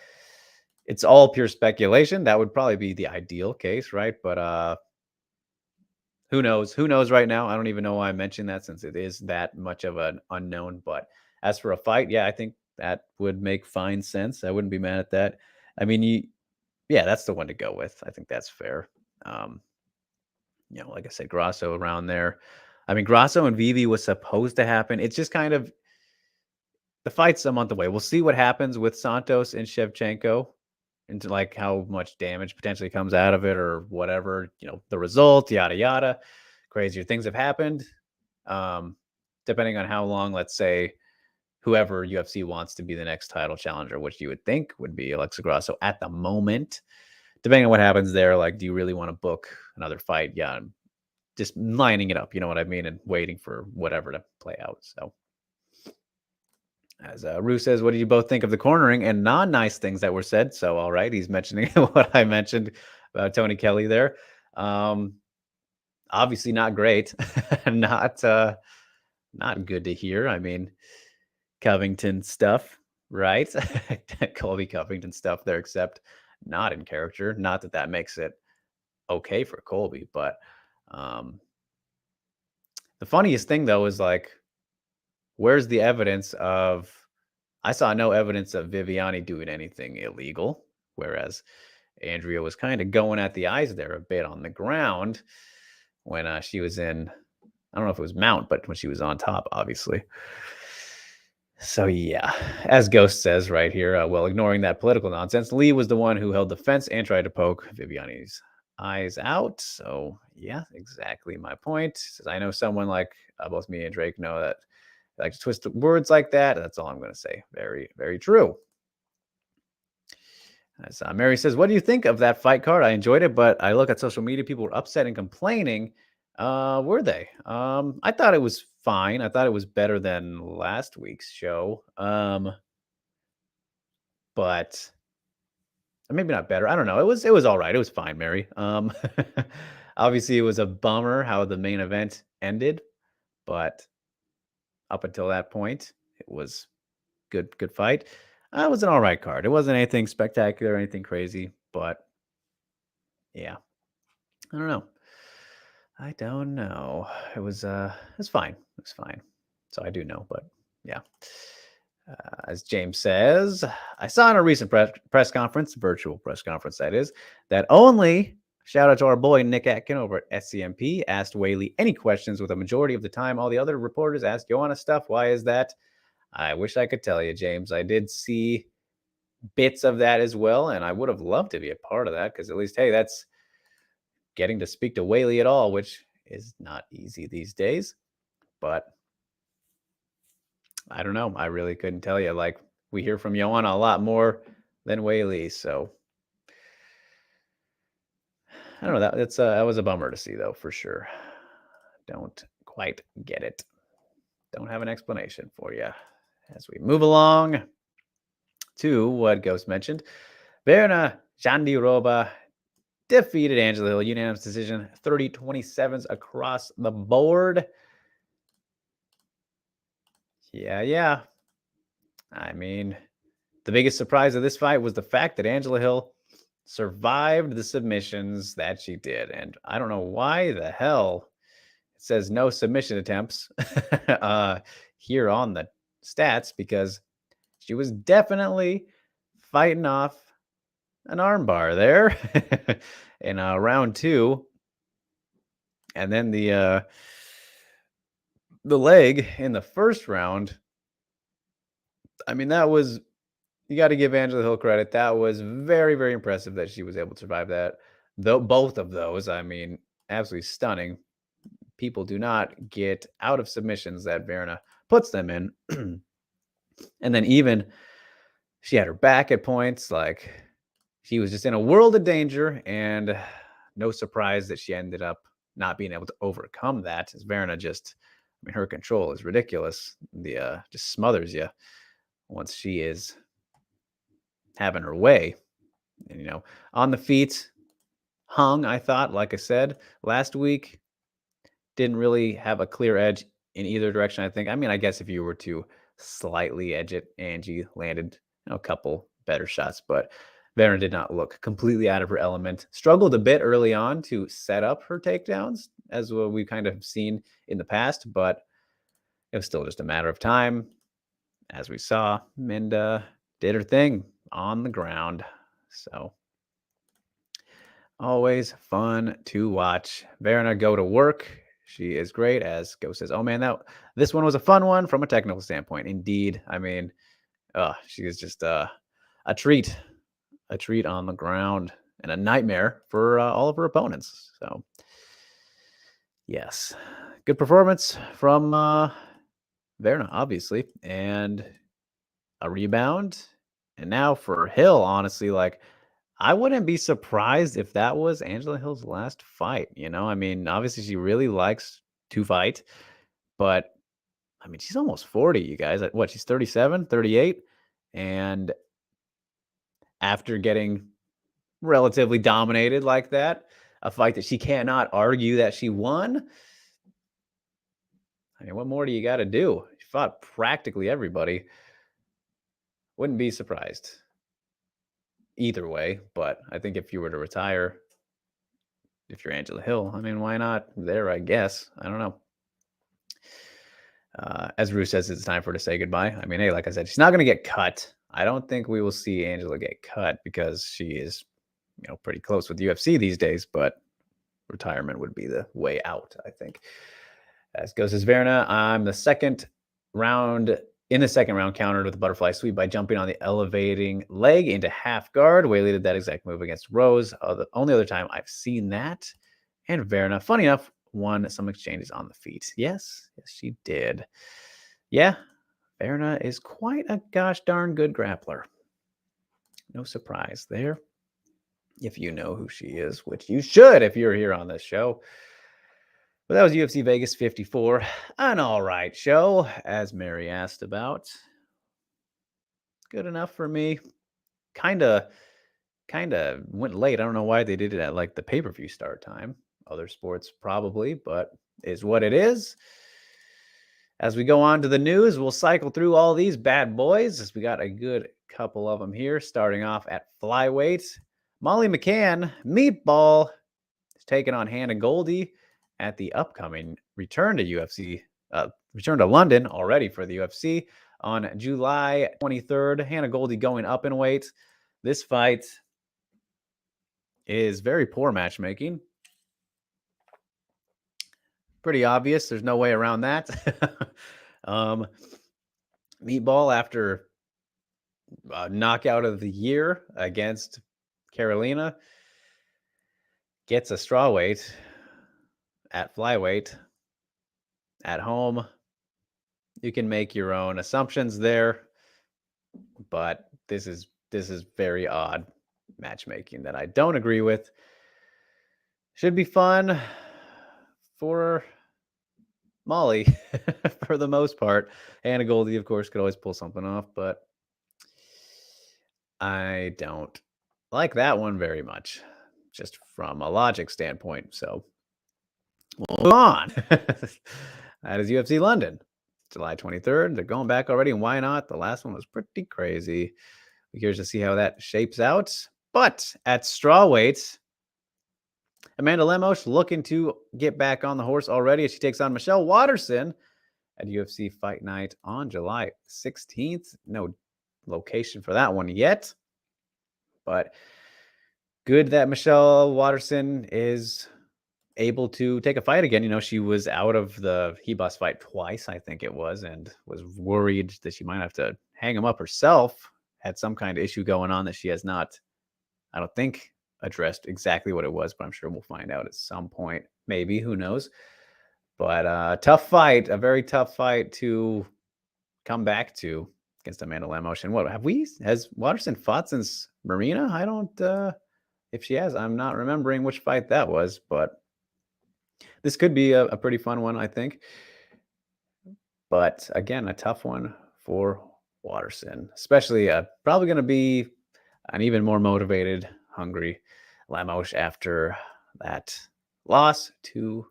it's all pure speculation. That would probably be the ideal case, right? But who knows? Who knows right now? I don't even know why I mentioned that since it is that much of an unknown. But as for a fight, yeah, I think that would make fine sense. I wouldn't be mad at that. I mean, yeah, that's the one to go with. I think that's fair. Like I said, Grasso around there. I mean, Grasso and Vivi was supposed to happen. It's just kind of the fight's a month away. We'll see what happens with Santos and Shevchenko into like how much damage potentially comes out of it or whatever, the result, yada, yada. Crazier things have happened. Depending on how long, let's say, whoever UFC wants to be the next title challenger, which you would think would be Alexa Grasso at the moment. Depending on what happens there, like, do you really want to book another fight? Yeah, I'm just lining it up, you know what I mean, and waiting for whatever to play out. So, as Rue says, what do you both think of the cornering and non-nice things that were said? So, all right, he's mentioning what I mentioned about Tony Kelly there. Obviously not great, not good to hear. I mean, Covington stuff, right? Colby Covington stuff there, except not in character. Not that makes it okay for Colby, but the funniest thing though is like, where's the evidence of? I saw no evidence of Viviani doing anything illegal, whereas Andrea was kind of going at the eyes there a bit on the ground when she was in. I don't know if it was mount, but when she was on top, obviously. So yeah, as Ghost says right here, well, ignoring that political nonsense, Lee was the one who held the fence and tried to poke Viviani's eyes out. So yeah, exactly my point. Says, I know someone like both me and Drake know that like to twist words like that. That's all I'm going to say. Very, very true. As Mary says, what do you think of that fight card? I enjoyed it, but I look at social media, people were upset and complaining. Were they? I thought it was fine. I thought it was better than last week's show. But maybe not better. I don't know. It was all right. It was fine, Mary. Obviously it was a bummer how the main event ended, but up until that point, it was good fight. It was an all right card. It wasn't anything spectacular or anything crazy, but yeah. I don't know. It was fine. It was fine. So I do know, but yeah. As James says, I saw in a recent press conference, virtual press conference that is, that only Shout out to our boy Nick Atkin over at SCMP. Asked Whaley any questions with a majority of the time. All the other reporters asked Joanna stuff. Why is that? I wish I could tell you, James. I did see bits of that as well, and I would have loved to be a part of that because at least, hey, that's getting to speak to Whaley at all, which is not easy these days. But I don't know. I really couldn't tell you. Like, we hear from Joanna a lot more than Whaley, so I don't know. That was a bummer to see, though, for sure. Don't quite get it. Don't have an explanation for you. As we move along to what Ghost mentioned, Vianna Jandiroba defeated Angela Hill, unanimous decision, 30-27s across the board. Yeah. I mean, the biggest surprise of this fight was the fact that Angela Hill survived the submissions that she did. And I don't know why the hell it says no submission attempts here on the stats, because she was definitely fighting off an armbar there in round 2. And then the leg in the first round. I mean, that was, you got to give Angela Hill credit. That was very, very impressive that she was able to survive that. Though both of those, I mean, absolutely stunning. People do not get out of submissions that Vianna puts them in. And then even she had her back at points. Like, she was just in a world of danger, and no surprise that she ended up not being able to overcome that, as Vianna just, I mean, her control is ridiculous. The just smothers you once she is having her way. And, you know, on the feet, hung, I thought, like I said, last week, didn't really have a clear edge in either direction, I think. I mean, I guess if you were to slightly edge it, Angie landed, you know, a couple better shots, but Vianna did not look completely out of her element. Struggled a bit early on to set up her takedowns, as we kind of seen in the past, but it was still just a matter of time, as we saw, and did her thing on the ground. So always fun to watch Vianna go to work. She is great, as Ghost says. Oh man, this one was a fun one from a technical standpoint. Indeed. I mean, she is just a treat on the ground, and a nightmare for all of her opponents. So yes, good performance from Vianna, obviously, and a rebound. And now for Hill, honestly, like, I wouldn't be surprised if that was Angela Hill's last fight. You know, I mean, obviously she really likes to fight, but I mean, she's almost 40, you guys. What, she's 37, 38? And after getting relatively dominated like that, a fight that she cannot argue that she won, I mean, what more do you got to do? She fought practically everybody. Wouldn't be surprised either way, but I think if you were to retire, if you're Angela Hill, I mean, why not there, I guess. I don't know. As Rue says, it's time for her to say goodbye. I mean, hey, like I said, she's not going to get cut. I don't think we will see Angela get cut because she is, you know, pretty close with UFC these days, but retirement would be the way out, I think. As goes as Vianna, I'm in the second round countered with a butterfly sweep by jumping on the elevating leg into half guard. Whaley did that exact move against Rose. The only other time I've seen that. And Vianna, funny enough, won some exchanges on the feet. Yes, she did. Yeah, Vianna is quite a gosh darn good grappler. No surprise there. If you know who she is, which you should if you're here on this show. But that was UFC Vegas 54. An all right show, as Mary asked about. Good enough for me. Kind of went late. I don't know why they did it at like the pay-per-view start time. Other sports probably, but is what it is. As we go on to the news, we'll cycle through all these bad boys, as we got a good couple of them here, starting off at flyweight. Molly McCann, Meatball, is taking on Hannah Goldie at the upcoming return to London already for the UFC on July 23rd. Hannah Goldie going up in weight. This fight, is very poor matchmaking. Pretty obvious. There's no way around that. Meatball, after knockout of the year against Carolina, gets a strawweight at flyweight at home. You can make your own assumptions there, but this is very odd matchmaking that I don't agree with. Should be fun for Molly for the most part. Hannah Goldie, of course, could always pull something off, but I don't like that one very much, just from a logic standpoint. So we'll move on. That is UFC London, July 23rd. They're going back already, and why not? The last one was pretty crazy. We're curious to see how that shapes out. But at strawweight, Amanda Lemos looking to get back on the horse already as she takes on Michelle Waterson at UFC Fight Night on July 16th. No location for that one yet, but good that Michelle Waterson is able to take a fight again. You know, she was out of the Hebus fight twice, I think it was, and was worried that she might have to hang him up herself. Had some kind of issue going on that she has not, I don't think, addressed exactly what it was, but I'm sure we'll find out at some point. Maybe, who knows? But tough fight, a very tough fight to come back to against Amanda Lemos. And what has Waterson fought since Marina? I don't, if she has, I'm not remembering which fight that was, but this could be a pretty fun one, I think. But again, a tough one for Waterson, especially probably going to be an even more motivated, hungry Lemos after that loss to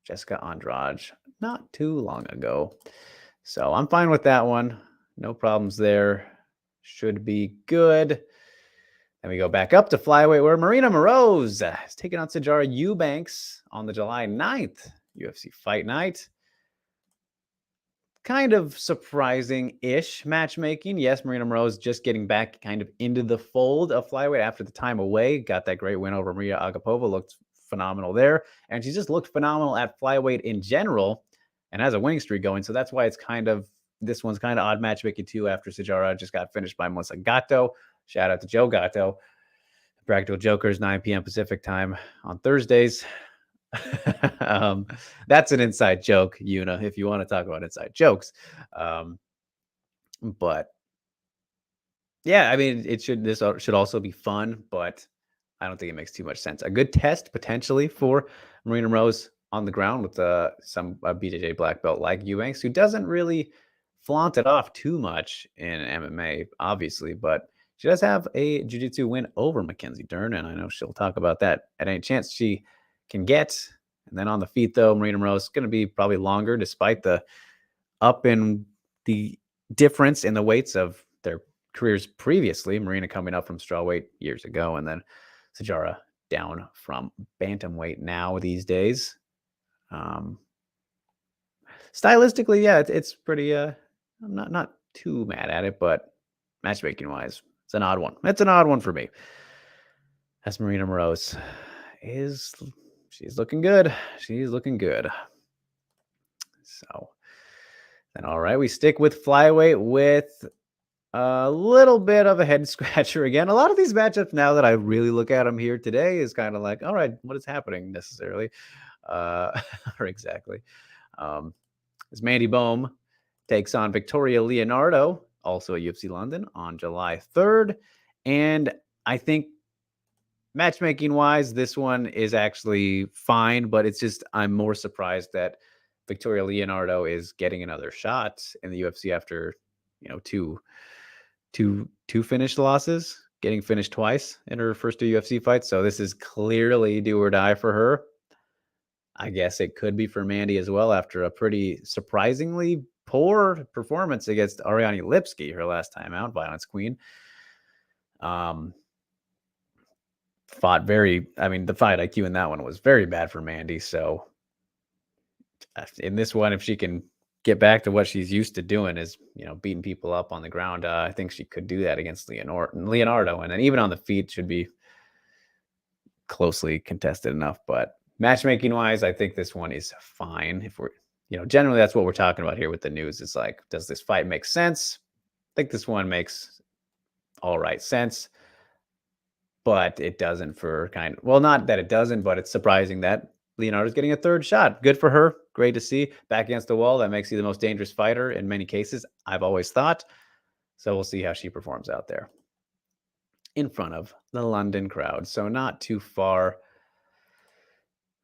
Jessica Andrade not too long ago. So I'm fine with that one. No problems there. Should be good. Then we go back up to flyweight where Marina Moroz is taking on Sijara Eubanks on the July 9th UFC Fight Night. Kind of surprising-ish matchmaking. Yes, Marina Moroz just getting back kind of into the fold of flyweight after the time away. Got that great win over Maria Agapova. Looked phenomenal there. And she just looked phenomenal at flyweight in general and has a winning streak going. So that's why it's this one's kind of odd matchmaking too after Sijara just got finished by Melissa Gatto. Shout out to Joe Gatto. Practical Jokers, 9 p.m. Pacific time on Thursdays. That's an inside joke, Una, if you want to talk about inside jokes. But yeah, I mean, this should also be fun, but I don't think it makes too much sense. A good test potentially for Marina Moroz on the ground with some BJJ black belt like Eubanks, who doesn't really flaunt it off too much in MMA, obviously, but she does have a jiu-jitsu win over Mackenzie Dern, and I know she'll talk about that at any chance she can get. And then on the feet, though, Marina Moroz is going to be probably longer, despite the difference in the weights of their careers previously. Marina coming up from strawweight years ago, and then Sijara down from bantamweight now these days. Stylistically, yeah, it's pretty. I'm not too mad at it, but matchmaking wise, it's an odd one. It's an odd one for me. As Marina Moroz she's looking good. She's looking good. So then, all right, we stick with flyweight with a little bit of a head scratcher again. A lot of these matchups now that I really look at them here today is kind of like, all right, what is happening necessarily? Or exactly. As Mandy Bohm takes on Victoria Leonardo, also at UFC London on July 3rd. And I think matchmaking wise, this one is actually fine, but it's just, I'm more surprised that Victoria Leonardo is getting another shot in the UFC after, two finished losses, getting finished twice in her first two UFC fights. So this is clearly do or die for her. I guess it could be for Mandy as well after a pretty surprisingly poor performance against Ariane Lipski, her last time out, Violence Queen. The fight IQ in that one was very bad for Mandy. So in this one, if she can get back to what she's used to doing is, beating people up on the ground, I think she could do that against Leonardo. And then even on the feet should be closely contested enough. But matchmaking wise, I think this one is fine. If we're, generally that's what we're talking about here with the news. It's like, does this fight make sense? I think this one makes all right sense, but it doesn't for not that it doesn't, but it's surprising that Leonardo's getting a third shot. Good for her. Great to see. Back against the wall. That makes you the most dangerous fighter in many cases, I've always thought. So we'll see how she performs out there in front of the London crowd. So not too far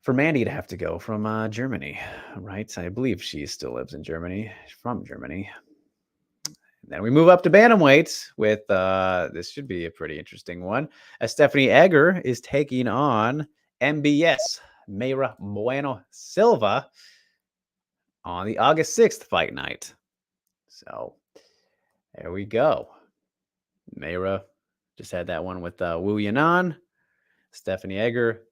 for Mandy to have to go from Germany, right? I believe she still lives in Germany, from Germany. Then we move up to bantamweight with this should be a pretty interesting one. Stephanie Egger is taking on MBS Mayra Bueno Silva on the August 6th fight night. So there we go. Mayra just had that one with Wu Yanan. Stephanie Egger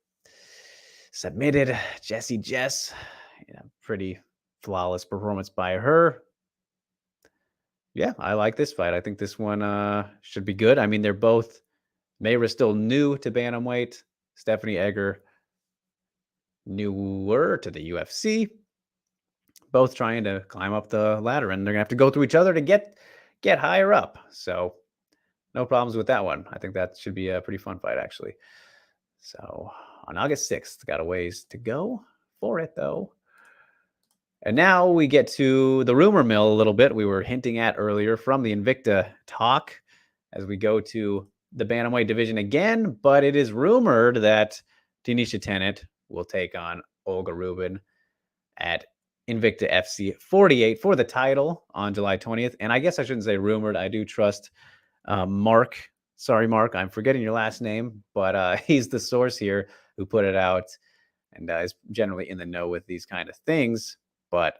submitted Jessie Jess. Pretty flawless performance by her. Yeah, I like this fight. I think this one should be good. I mean, they're both, Mayra's still new to bantamweight. Stephanie Egger newer to the UFC. Both trying to climb up the ladder, and they're gonna have to go through each other to get higher up. So no problems with that one. I think that should be a pretty fun fight, actually. So on August 6th, got a ways to go for it, though. And now we get to the rumor mill a little bit. We were hinting at earlier from the Invicta talk as we go to the bantamweight division again. But it is rumored that Tanisha Tennant will take on Olga Rubin at Invicta FC 48 for the title on July 20th. And I guess I shouldn't say rumored. I do trust Mark. Sorry, Mark, I'm forgetting your last name, but he's the source here who put it out and is generally in the know with these kind of things. But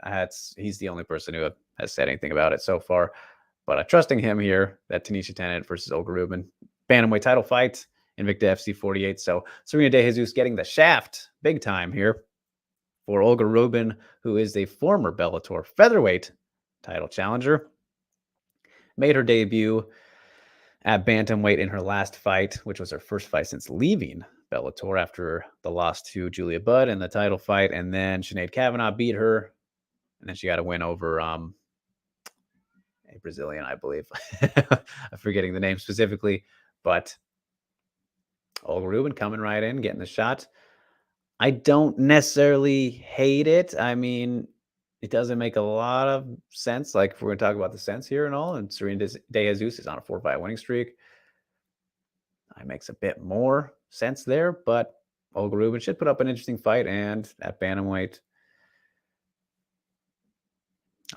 he's the only person who has said anything about it so far. But trusting him here, that Tanisha Tennant versus Olga Rubin bantamweight title fight, Invicta FC 48. So Serena De Jesus getting the shaft big time here for Olga Rubin, who is a former Bellator featherweight title challenger. Made her debut at bantamweight in her last fight, which was her first fight since leaving Bellator after the loss to Julia Budd in the title fight. And then Sinead Kavanagh beat her. And then she got a win over a Brazilian, I believe. I'm forgetting the name specifically. But Olga Rubin coming right in, getting the shot. I don't necessarily hate it. I mean, it doesn't make a lot of sense. Like, if we're going to talk about the sense here and all, and Serena De Jesus is on a 4-fight winning streak, it makes a bit more sense there. But Olga Rubin should put up an interesting fight, and at bantamweight.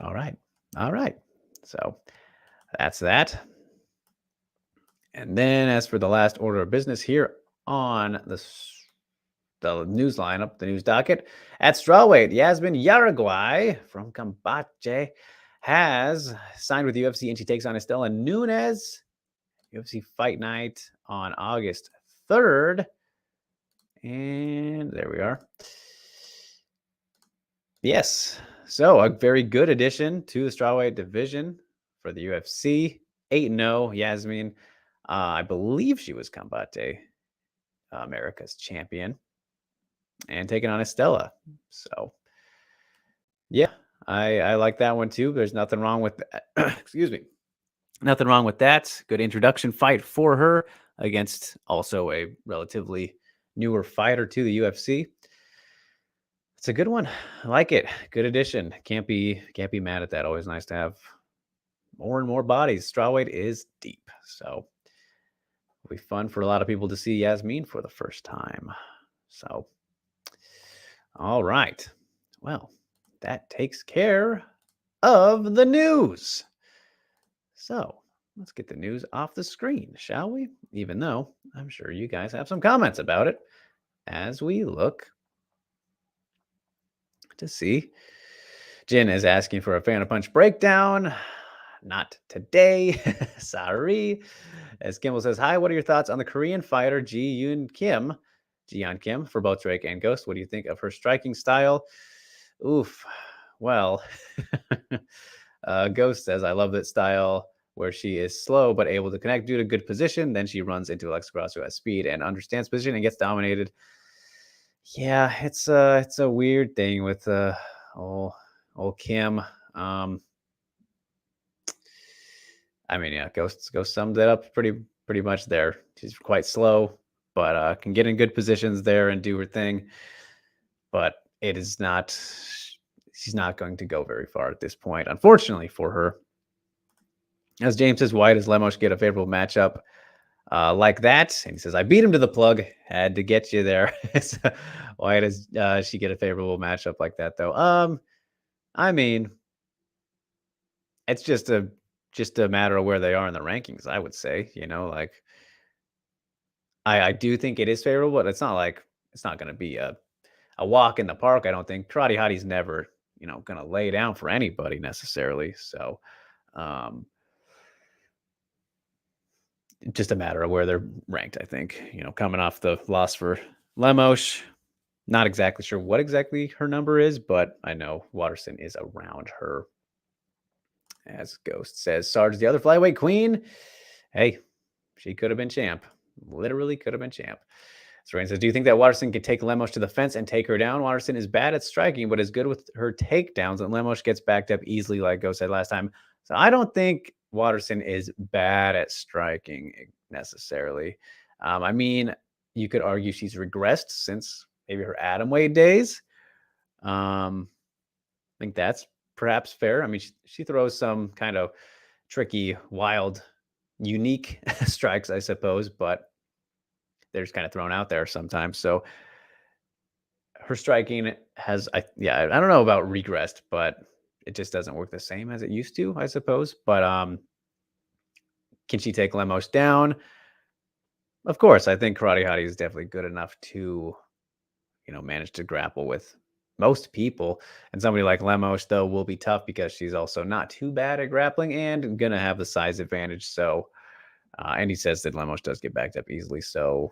All right. So that's that. And then as for the last order of business here on the news lineup, the news docket, at strawweight, Yasmin Yaraguay from Cambache has signed with the UFC, and she takes on Estela Nunes. UFC Fight Night on August 3rd. And there we are. Yes. So a very good addition to the strawweight division for the UFC. 8-0, Yasmin. I believe she was Combate America's champion. And taking on Estela. So, yeah, I like that one too. There's nothing wrong with that. Excuse me. Nothing wrong with that. Good introduction fight for her against also a relatively newer fighter to the UFC. It's a good one. I like it. Good addition. Can't be mad at that. Always nice to have more and more bodies. Strawweight is deep. So it'll be fun for a lot of people to see Yasmin for the first time. So, all right. Well, that takes care of the news. So let's get the news off the screen, shall we? Even though I'm sure you guys have some comments about it as we look to see. Jin is asking for a Fan of Punch breakdown. Not today. Sorry. As Kimball says, hi, what are your thoughts on the Korean fighter Ji-Yeon Kim for both Drake and Ghost? What do you think of her striking style? Oof. Well, Ghost says, I love that style. where she is slow but able to connect due to good position. Then she runs into Alexa Grasso at speed and understands position and gets dominated. Yeah, it's a weird thing with old Kim. I mean, yeah, Ghost summed it up pretty much there. She's quite slow, but can get in good positions there and do her thing. But it is not. She's not going to go very far at this point, unfortunately for her. As James says, why does Lemos get a favorable matchup like that? And he says, I beat him to the plug. Had to get you there. So why does she get a favorable matchup like that, though? I mean, it's just a matter of where they are in the rankings, I would say. Like I do think it is favorable, but it's not like it's not going to be a walk in the park. I don't think Karate Hottie's never going to lay down for anybody necessarily. So just a matter of where they're ranked, I think. Coming off the loss for Lemos, not exactly sure what exactly her number is, but I know Waterson is around her. As Ghost says, Sarge, the other flyweight queen. Hey, she could have been champ. Literally could have been champ. Serene says, do you think that Waterson can take Lemos to the fence and take her down? Waterson is bad at striking, but is good with her takedowns, and Lemos gets backed up easily, like Ghost said last time. So I don't think Waterson is bad at striking necessarily. I mean, you could argue she's regressed since maybe her atomweight days. I think that's perhaps fair. I mean, she throws some kind of tricky, wild, unique strikes, I suppose, but they're just kind of thrown out there sometimes. So her striking has, I don't know about regressed, but it just doesn't work the same as it used to, I suppose. But can she take Lemos down? Of course, I think Karate Hottie is definitely good enough to, manage to grapple with most people. And somebody like Lemos, though, will be tough because she's also not too bad at grappling and gonna have the size advantage. So, and he says that Lemos does get backed up easily. So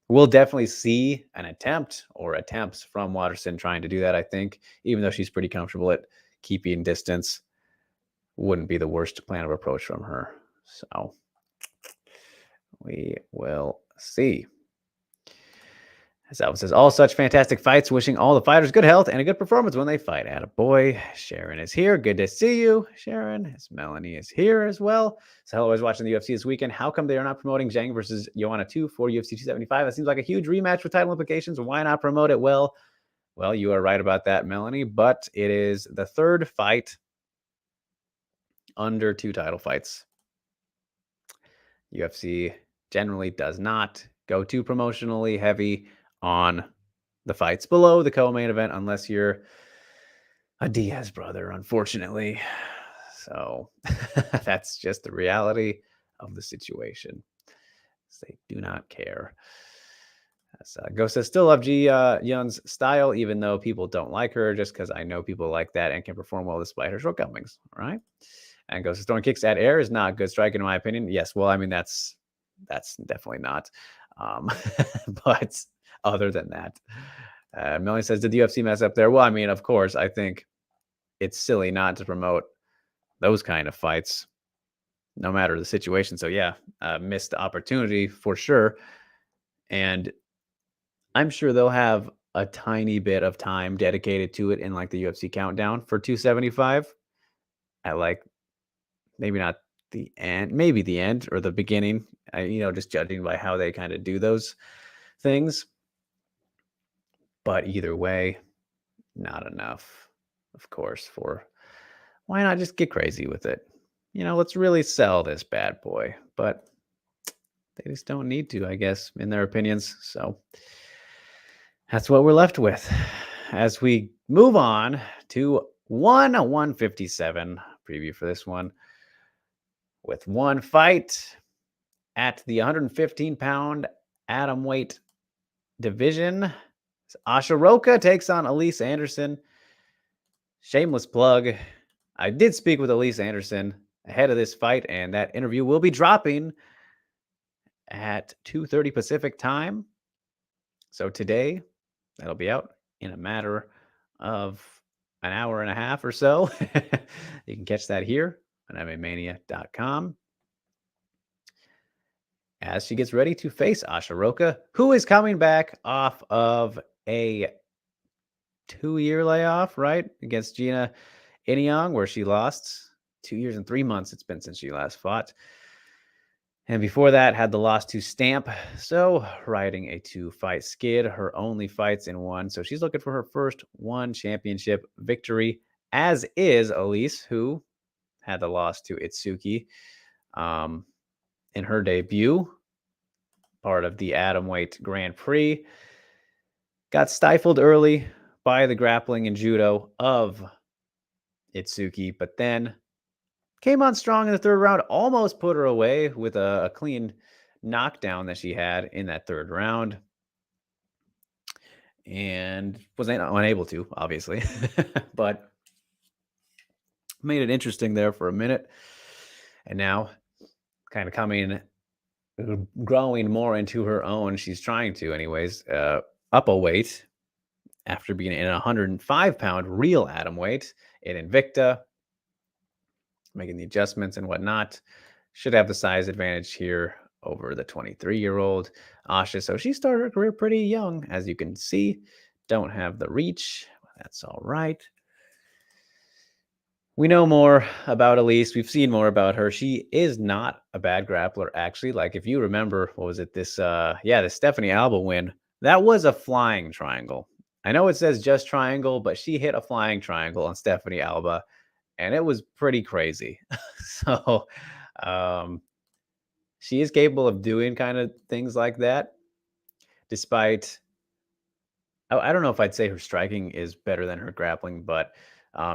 we'll definitely see an attempt or attempts from Waterson trying to do that, I think, even though she's pretty comfortable at keeping distance. Wouldn't be the worst plan of approach from her. So we will see. As Alvin says, all such fantastic fights. Wishing all the fighters good health and a good performance when they fight. Attaboy. Sharon is here. Good to see you, Sharon. As Melanie is here as well. So hello, I was watching the UFC this weekend. How come they are not promoting Zhang versus Joanna 2 for UFC 275? That seems like a huge rematch with title implications. Why not promote it? Well, you are right about that, Melanie. But it is the third fight under 2 title fights. UFC generally does not go too promotionally heavy on the fights below the co-main event unless you're a Diaz brother, unfortunately. So that's just the reality of the situation. They do not care. Ghost says, still love Ji Yun's style, even though people don't like her, just because I know people like that and can perform well despite her shortcomings. All right. And Ghost says, throwing kicks at air is not good strike, in my opinion. Yes. Well, I mean, that's definitely not. But other than that, Melanie says, did the UFC mess up there? Well, I mean, of course, I think it's silly not to promote those kind of fights, no matter the situation. So yeah, missed opportunity for sure. And I'm sure they'll have a tiny bit of time dedicated to it in like the UFC countdown for 275 at like maybe not the end, maybe the end or the beginning, just judging by how they kind of do those things. But either way, not enough, of course, for why not just get crazy with it? Let's really sell this bad boy. But they just don't need to, I guess, in their opinions. So that's what we're left with as we move on to 157 preview for this one with one fight at the 115-pound atomweight division. Asha Roka takes on Elise Anderson. Shameless plug. I did speak with Elise Anderson ahead of this fight, and that interview will be dropping at 2:30 Pacific time. So today, that'll be out in a matter of an hour and a half or so. You can catch that here on MMAmania.com, as she gets ready to face Asha Roka, who is coming back off of a 2-year layoff, right, against Gina Inyang, where she lost. 2 years and 3 months it's been since she last fought. And before that, had the loss to Stamp. So riding a 2-fight skid, her only fights in one. So she's looking for her first one championship victory, as is Elise, who had the loss to Itsuki in her debut, part of the Atomweight Grand Prix. Got stifled early by the grappling and judo of Itsuki, but then came on strong in the third round, almost put her away with a clean knockdown that she had in that third round, and was unable to, obviously, but made it interesting there for a minute. And now kind of growing more into her own. She's trying to, anyways, up a weight after being in a 105-pound real atom weight in Invicta, making the adjustments and whatnot. Should have the size advantage here over the 23-year-old Asha. So she started her career pretty young, as you can see. Don't have the reach. That's all right. We know more about Elise. We've seen more about her. She is not a bad grappler, actually. Like, if you remember, what was it? The Stephanie Alba win. That was a flying triangle. I know it says just triangle, but she hit a flying triangle on Stephanie Alba, and it was pretty crazy. So she is capable of doing kind of things like that, despite, I don't know if I'd say her striking is better than her grappling, but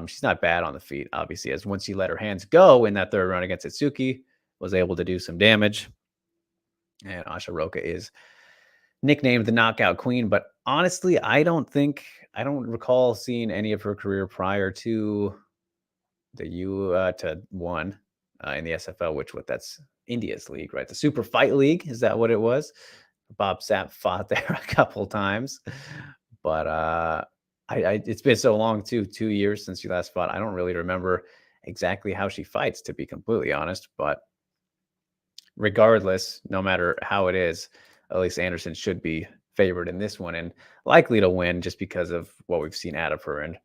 she's not bad on the feet, obviously, as once she let her hands go in that third round against Itsuki, was able to do some damage. And Asha Roka is nicknamed the Knockout Queen, but honestly, I don't recall seeing any of her career prior to one in the SFL, that's India's league, right? The Super Fight League, is that what it was? Bob Sapp fought there a couple times, but it's been so long too, 2 years since she last fought. I don't really remember exactly how she fights, to be completely honest, but regardless, no matter how it is, Elise Anderson should be favored in this one and likely to win, just because of what we've seen out of her and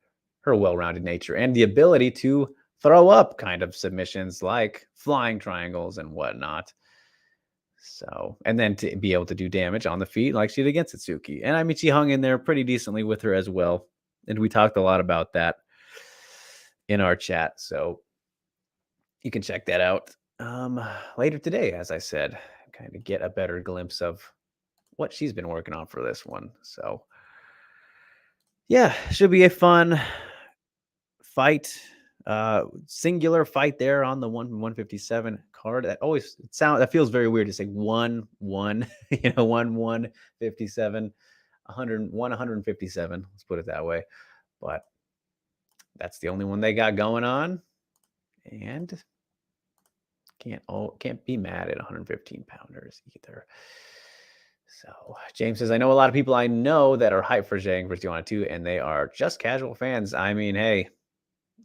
her well-rounded nature and the ability to throw up kind of submissions like flying triangles and whatnot. So, and then to be able to do damage on the feet like she did against Itsuki. And I mean, she hung in there pretty decently with her as well. And we talked a lot about that in our chat. So you can check that out later today, as I said, kind of get a better glimpse of what she's been working on for this one. So yeah, should be a fun fight. Singular fight there on the 157 card. That feels very weird to say 157, 157. Let's put it that way. But that's the only one they got going on, and can't be mad at 115 pounders either. So James says, I know a lot of people I know that are hyped for Zhang versus Vianna too, and they are just casual fans. I mean, hey,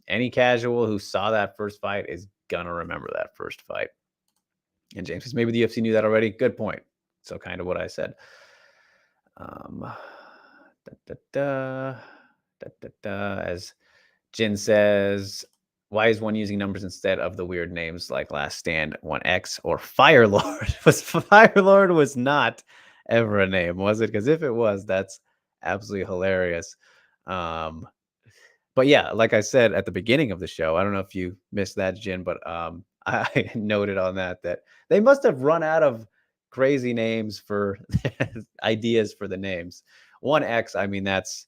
any casual who saw that first fight is gonna remember that first fight. And James says, maybe the UFC knew that already. Good point. So kind of what I said. As Jin says, why is one using numbers instead of the weird names like Last Stand, 1X, or Firelord? Firelord was not ever a name, was it? Because if it was, that's absolutely hilarious. But yeah, like I said at the beginning of the show, I don't know if you missed that, Jin, but I noted on that they must have run out of crazy names for ideas for the names. 1X, I mean, that's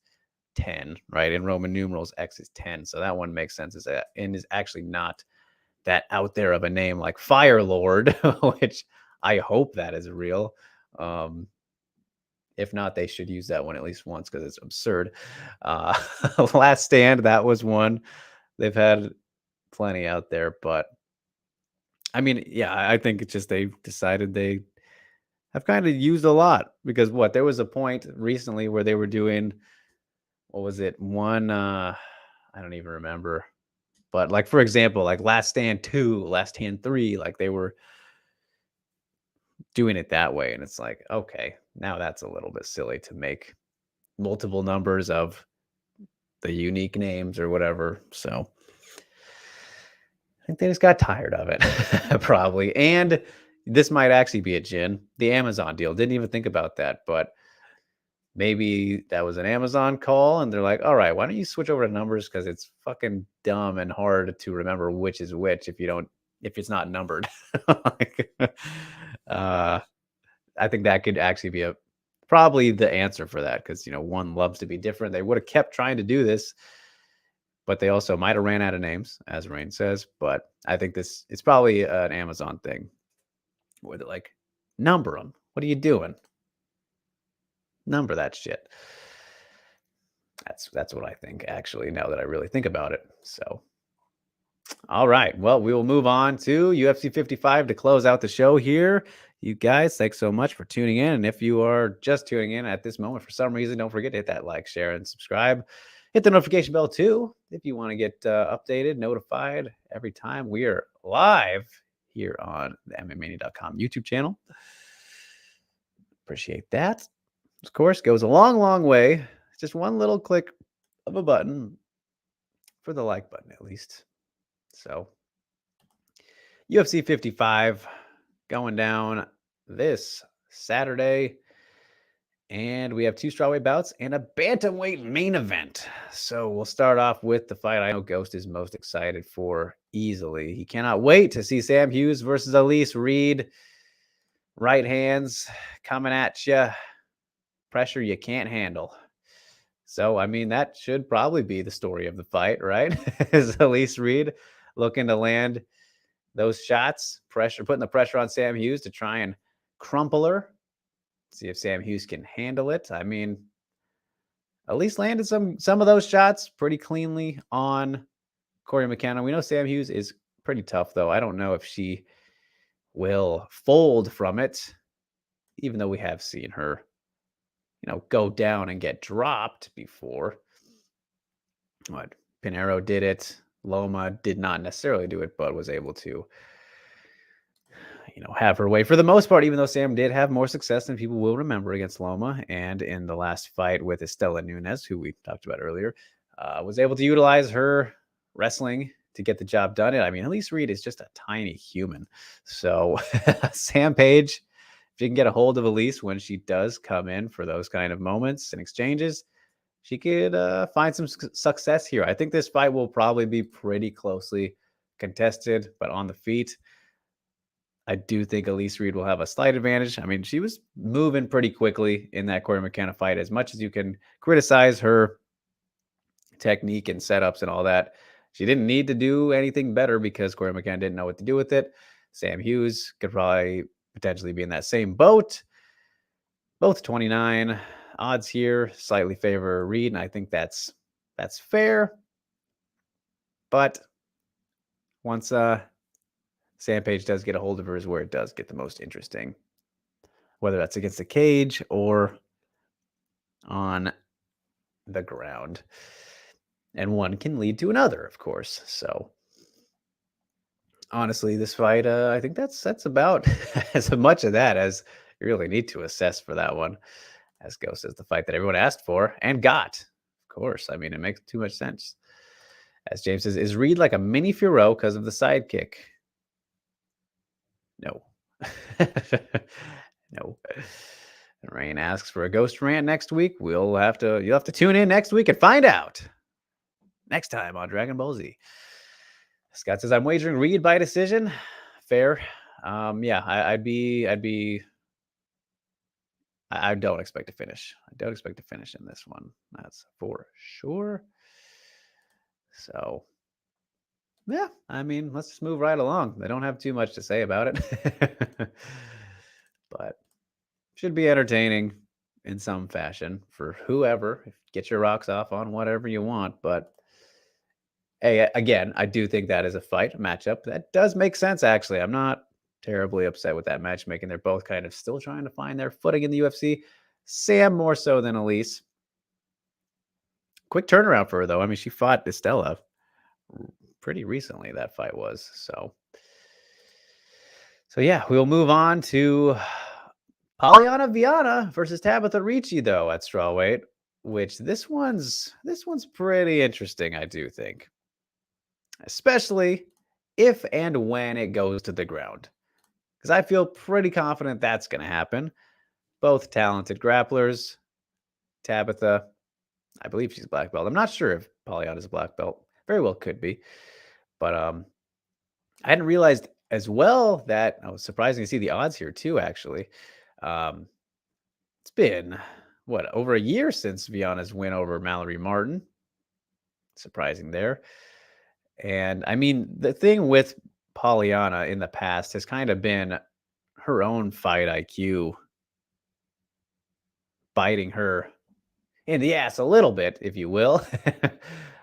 10, right? In Roman numerals, X is 10. So that one makes sense, and is actually not that out there of a name like Fire Lord, which I hope that is real. If not, they should use that one at least once, because it's absurd. Last Stand, that was one. They've had plenty out there, but I mean, yeah, I think it's just they decided they have kind of used a lot, because there was a point recently where they were doing, what was it? One, I don't even remember. But like, for example, like Last Stand 2, Last Stand 3, like they were doing it that way. And it's like, okay, now that's a little bit silly to make multiple numbers of the unique names or whatever. So I think they just got tired of it, probably. And this might actually be a gin. The Amazon deal. Didn't even think about that, but maybe that was an Amazon call and they're like, all right, why don't you switch over to numbers? Because it's fucking dumb and hard to remember which is which if it's not numbered. Like, I think that could actually be probably the answer for that, because one loves to be different. They would have kept trying to do this, but they also might have ran out of names, as Rain says. But I think it's probably an Amazon thing where they're like, number them. What are you doing? Number that shit. That's what I think, actually, now that I really think about it. So, all right. Well, we will move on to UFC 55 to close out the show here. You guys, thanks so much for tuning in. And if you are just tuning in at this moment for some reason, don't forget to hit that like, share, and subscribe. Hit the notification bell too if you want to get updated, notified every time we are live here on the MMAmania.com YouTube channel. Appreciate that. Of course, goes a long, long way. Just one little click of a button for the like button, at least. So, UFC 55 going down this Saturday. And we have 2 strawweight bouts and a bantamweight main event. So we'll start off with the fight I know Ghost is most excited for easily. He cannot wait to see Sam Hughes versus Elise Reed. Right hands coming at you. Pressure you can't handle. So, I mean, that should probably be the story of the fight, right? Is Elise Reed looking to land those shots, putting the pressure on Sam Hughes to try and crumple her. See if Sam Hughes can handle it. I mean, Elise landed some of those shots pretty cleanly on Corey McKenna. We know Sam Hughes is pretty tough, though. I don't know if she will fold from it, even though we have seen her, go down and get dropped before. What Pinheiro did it. Loma did not necessarily do it, but was able to, have her way for the most part, even though Sam did have more success than people will remember against Loma. And in the last fight with Estela Nunes, who we talked about earlier, was able to utilize her wrestling to get the job done. And I mean, Elise Reed is just a tiny human. So Sam Page, if you can get a hold of Elise when she does come in for those kind of moments and exchanges, she could find some success here. I think this fight will probably be pretty closely contested, but on the feet, I do think Elise Reed will have a slight advantage. I mean, she was moving pretty quickly in that Corey McKenna fight. As much as you can criticize her technique and setups and all that, she didn't need to do anything better because Corey McKenna didn't know what to do with it. Sam Hughes could probably potentially be in that same boat. Both 29 odds here, slightly favor Reed, and I think that's fair. But once Sam Page does get a hold of her is where it does get the most interesting, whether that's against the cage or on the ground. And one can lead to another, of course. So honestly, this fight, I think that's about as much of that as you really need to assess for that one. As Ghost is the fight that everyone asked for and got. Of course. I mean, it makes too much sense. As James says, is Reed like a mini Furo because of the sidekick? No. No. Rain asks for a ghost rant next week. You'll have to tune in next week and find out. Next time on Dragon Ball Z. Scott says, I'm wagering Reed by decision. Fair. Yeah, I don't expect to finish. I don't expect to finish in this one. That's for sure. So, yeah, I mean, let's just move right along. I don't have too much to say about it. But should be entertaining in some fashion for whoever. Get your rocks off on whatever you want. But hey, again, I do think that is a matchup that does make sense, actually. I'm not terribly upset with that matchmaking. They're both kind of still trying to find their footing in the UFC. Sam more so than Elise. Quick turnaround for her, though. I mean, she fought Estela pretty recently, that fight was. So yeah, we'll move on to Pollyanna Vianna versus Tabitha Ricci, though, at strawweight, which this one's pretty interesting, I do think, especially if and when it goes to the ground, because I feel pretty confident that's going to happen. Both talented grapplers. Tabitha, I believe she's a black belt. I'm not sure if Pollyanna's a black belt. Very well could be, but I hadn't realized as well that I was surprising to see the odds here too. Actually, um, it's been what, over a year since Vianna's win over Mallory Martin. Surprising there. And I mean, the thing with Pollyanna in the past has kind of been her own fight IQ biting her in the ass a little bit, if you will.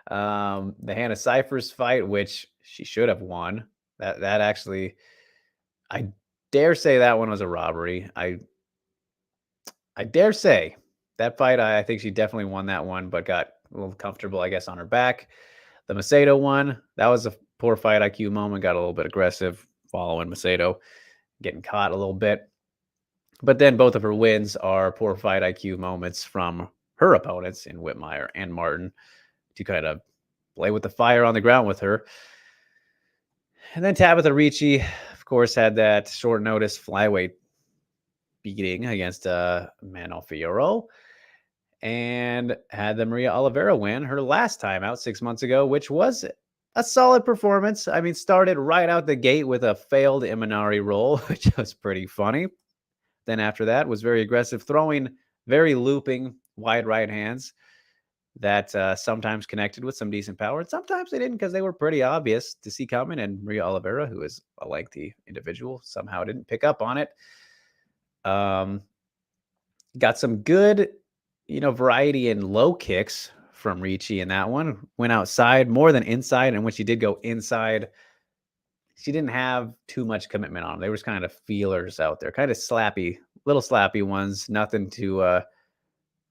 The Hannah Cyphers fight, which she should have won. That actually, I dare say that one was a robbery. I dare say that fight, I think she definitely won that one, but got a little comfortable, I guess, on her back. The Macedo one, that was a poor fight IQ moment. Got a little bit aggressive following Macedo, getting caught a little bit. But then both of her wins are poor fight IQ moments from her opponents in Whitmire and Martin to kind of play with the fire on the ground with her. And then Tabitha Ricci, of course, had that short notice flyweight beating against Manuel Fiorot, and had the Maria Oliveira win her last time out 6 months ago, which was a solid performance. I mean, started right out the gate with a failed Imanari roll, which was pretty funny. Then after that was very aggressive, throwing very looping wide right hands that sometimes connected with some decent power. And sometimes they didn't, because they were pretty obvious to see coming. And Maria Oliveira, who is a lengthy individual, somehow didn't pick up on it. Got some good, variety in low kicks from Ricci in that one. Went outside more than inside. And when she did go inside, she didn't have too much commitment on them. They were kind of feelers out there, kind of slappy, little slappy ones. Nothing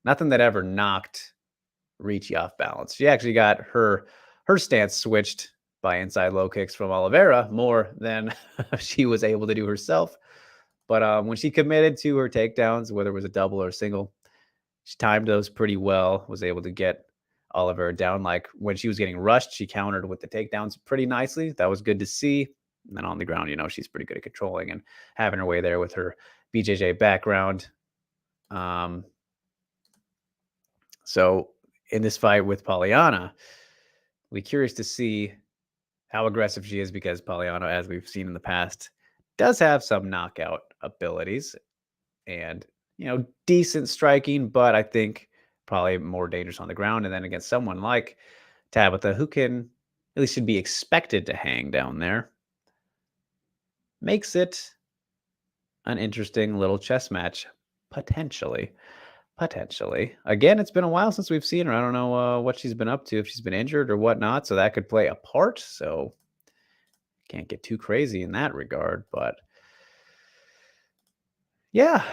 that ever knocked Ricci off balance. She actually got her stance switched by inside low kicks from Oliveira more than she was able to do herself. But when she committed to her takedowns, whether it was a double or a single, she timed those pretty well, was able to get Oliveira down. Like when she was getting rushed, she countered with the takedowns pretty nicely. That was good to see. And then on the ground, she's pretty good at controlling and having her way there with her BJJ background. So in this fight with Pollyanna, we're curious to see how aggressive she is, because Pollyanna, as we've seen in the past, does have some knockout abilities and, decent striking, but I think probably more dangerous on the ground. And then against someone like Tabitha, who can, at least should be expected to hang down there, makes it an interesting little chess match, potentially. Again, it's been a while since we've seen her. I don't know what she's been up to, if she's been injured or whatnot, so that could play a part. So can't get too crazy in that regard. But yeah,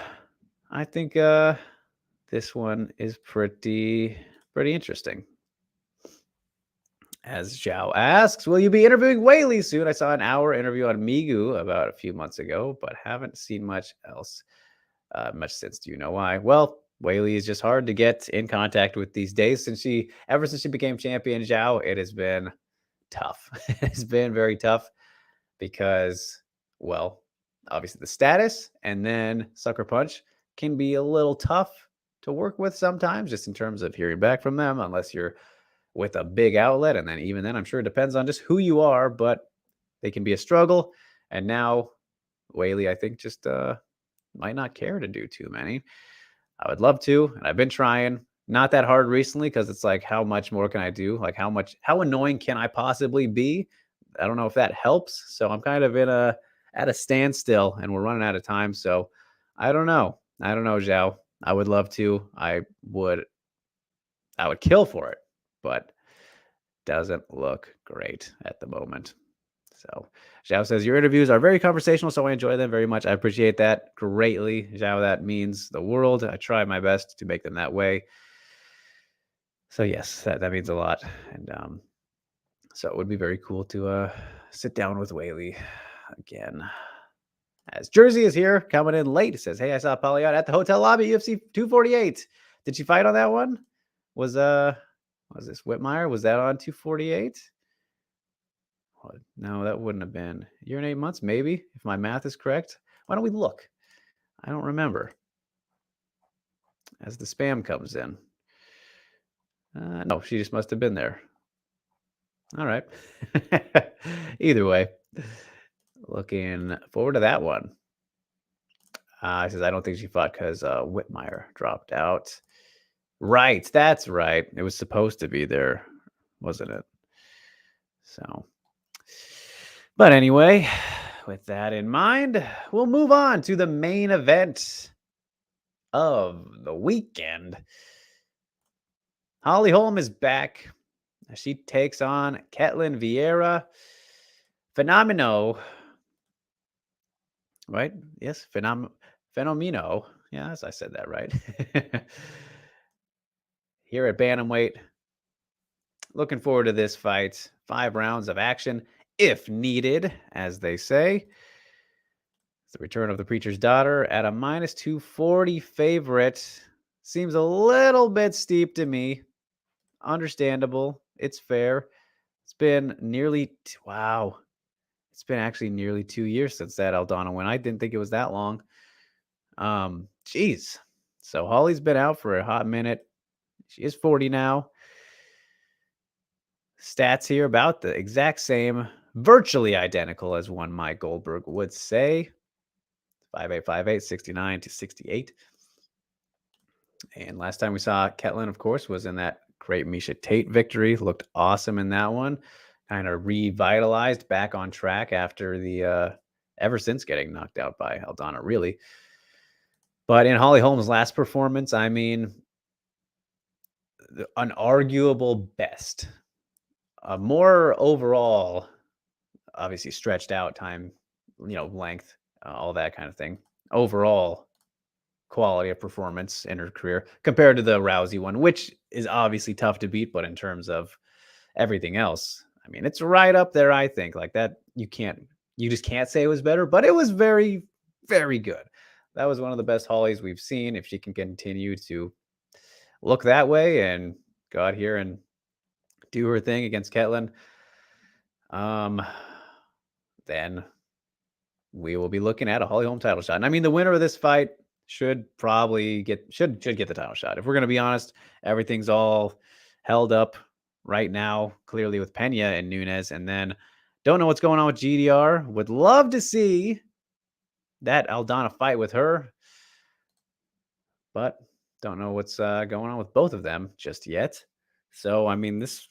I think this one is pretty interesting. As Zhao asks, will you be interviewing Whaley soon? I saw an hour interview on Migu about a few months ago, but haven't seen much else much since. Do you know why? Well, Whaley is just hard to get in contact with these days. Ever since she became champion, Zhao, it has been tough. It's been very tough because, well, obviously the status, and then Sucker Punch can be a little tough to work with sometimes, just in terms of hearing back from them, unless you're with a big outlet. And then even then, I'm sure it depends on just who you are, but they can be a struggle. And now Whaley, I think, just might not care to do too many. I would love to, and I've been trying. Not that hard recently, because it's like, how much more can I do? Like, how annoying can I possibly be? I don't know if that helps. So I'm kind of at a standstill, and we're running out of time. So I don't know, Zhao. I would love to. I would kill for it, but doesn't look great at the moment. So Zhao says, your interviews are very conversational, so I enjoy them very much. I appreciate that greatly, Zhao. That means the world. I try my best to make them that way. So yes, that means a lot. And So it would be very cool to sit down with Whaley again. As Jersey is here, coming in late. It says, "Hey, I saw Pollyanna at the hotel lobby, UFC 248. Did she fight on that one? Was this Whitmire? Was that on 248? No, that wouldn't have been. A year and 8 months, maybe, if my math is correct. Why don't we look? I don't remember. As the spam comes in. No, she just must have been there. All right. Either way, looking forward to that one. He says, I don't think she fought because Whitmire dropped out. Right, that's right. It was supposed to be there, wasn't it? So, but anyway, with that in mind, we'll move on to the main event of the weekend. Holly Holm is back. She takes on Ketlen Vieira. Fenomeno. Right? Yes, Fenomeno. Yes, I said that right. Here at Bantamweight. Looking forward to this fight. 5 rounds of action, if needed, as they say. It's the return of the preacher's daughter at a minus 240 favorite. Seems a little bit steep to me. Understandable. It's fair. It's been nearly, wow. It's been actually nearly 2 years since that Aldana win. I didn't think it was that long. Geez. So Holly's been out for a hot minute. She is 40 now. Stats here about the exact same, virtually identical as one Mike Goldberg would say. 5'8", 69 to 68. And last time we saw Ketlen, of course, was in that great Misha Tate victory. Looked awesome in that one. Kind of revitalized, back on track after the ever since getting knocked out by Aldana, really. But in Holly Holm's last performance, I mean, an arguable best. More overall, obviously stretched out time, length, all that kind of thing. Overall quality of performance in her career compared to the Rousey one, which is obviously tough to beat, but in terms of everything else, I mean, it's right up there, I think. Like that, you just can't say it was better, but it was very, very good. That was one of the best Hollies we've seen. If she can continue to look that way and go out here and do her thing against Ketlen, then we will be looking at a Holly Holm title shot. And I mean, the winner of this fight should probably get the title shot. If we're going to be honest, everything's all held up right now, clearly with Pena and Nunes. And then don't know what's going on with GDR. Would love to see that Aldana fight with her, but don't know what's going on with both of them just yet. So, I mean, this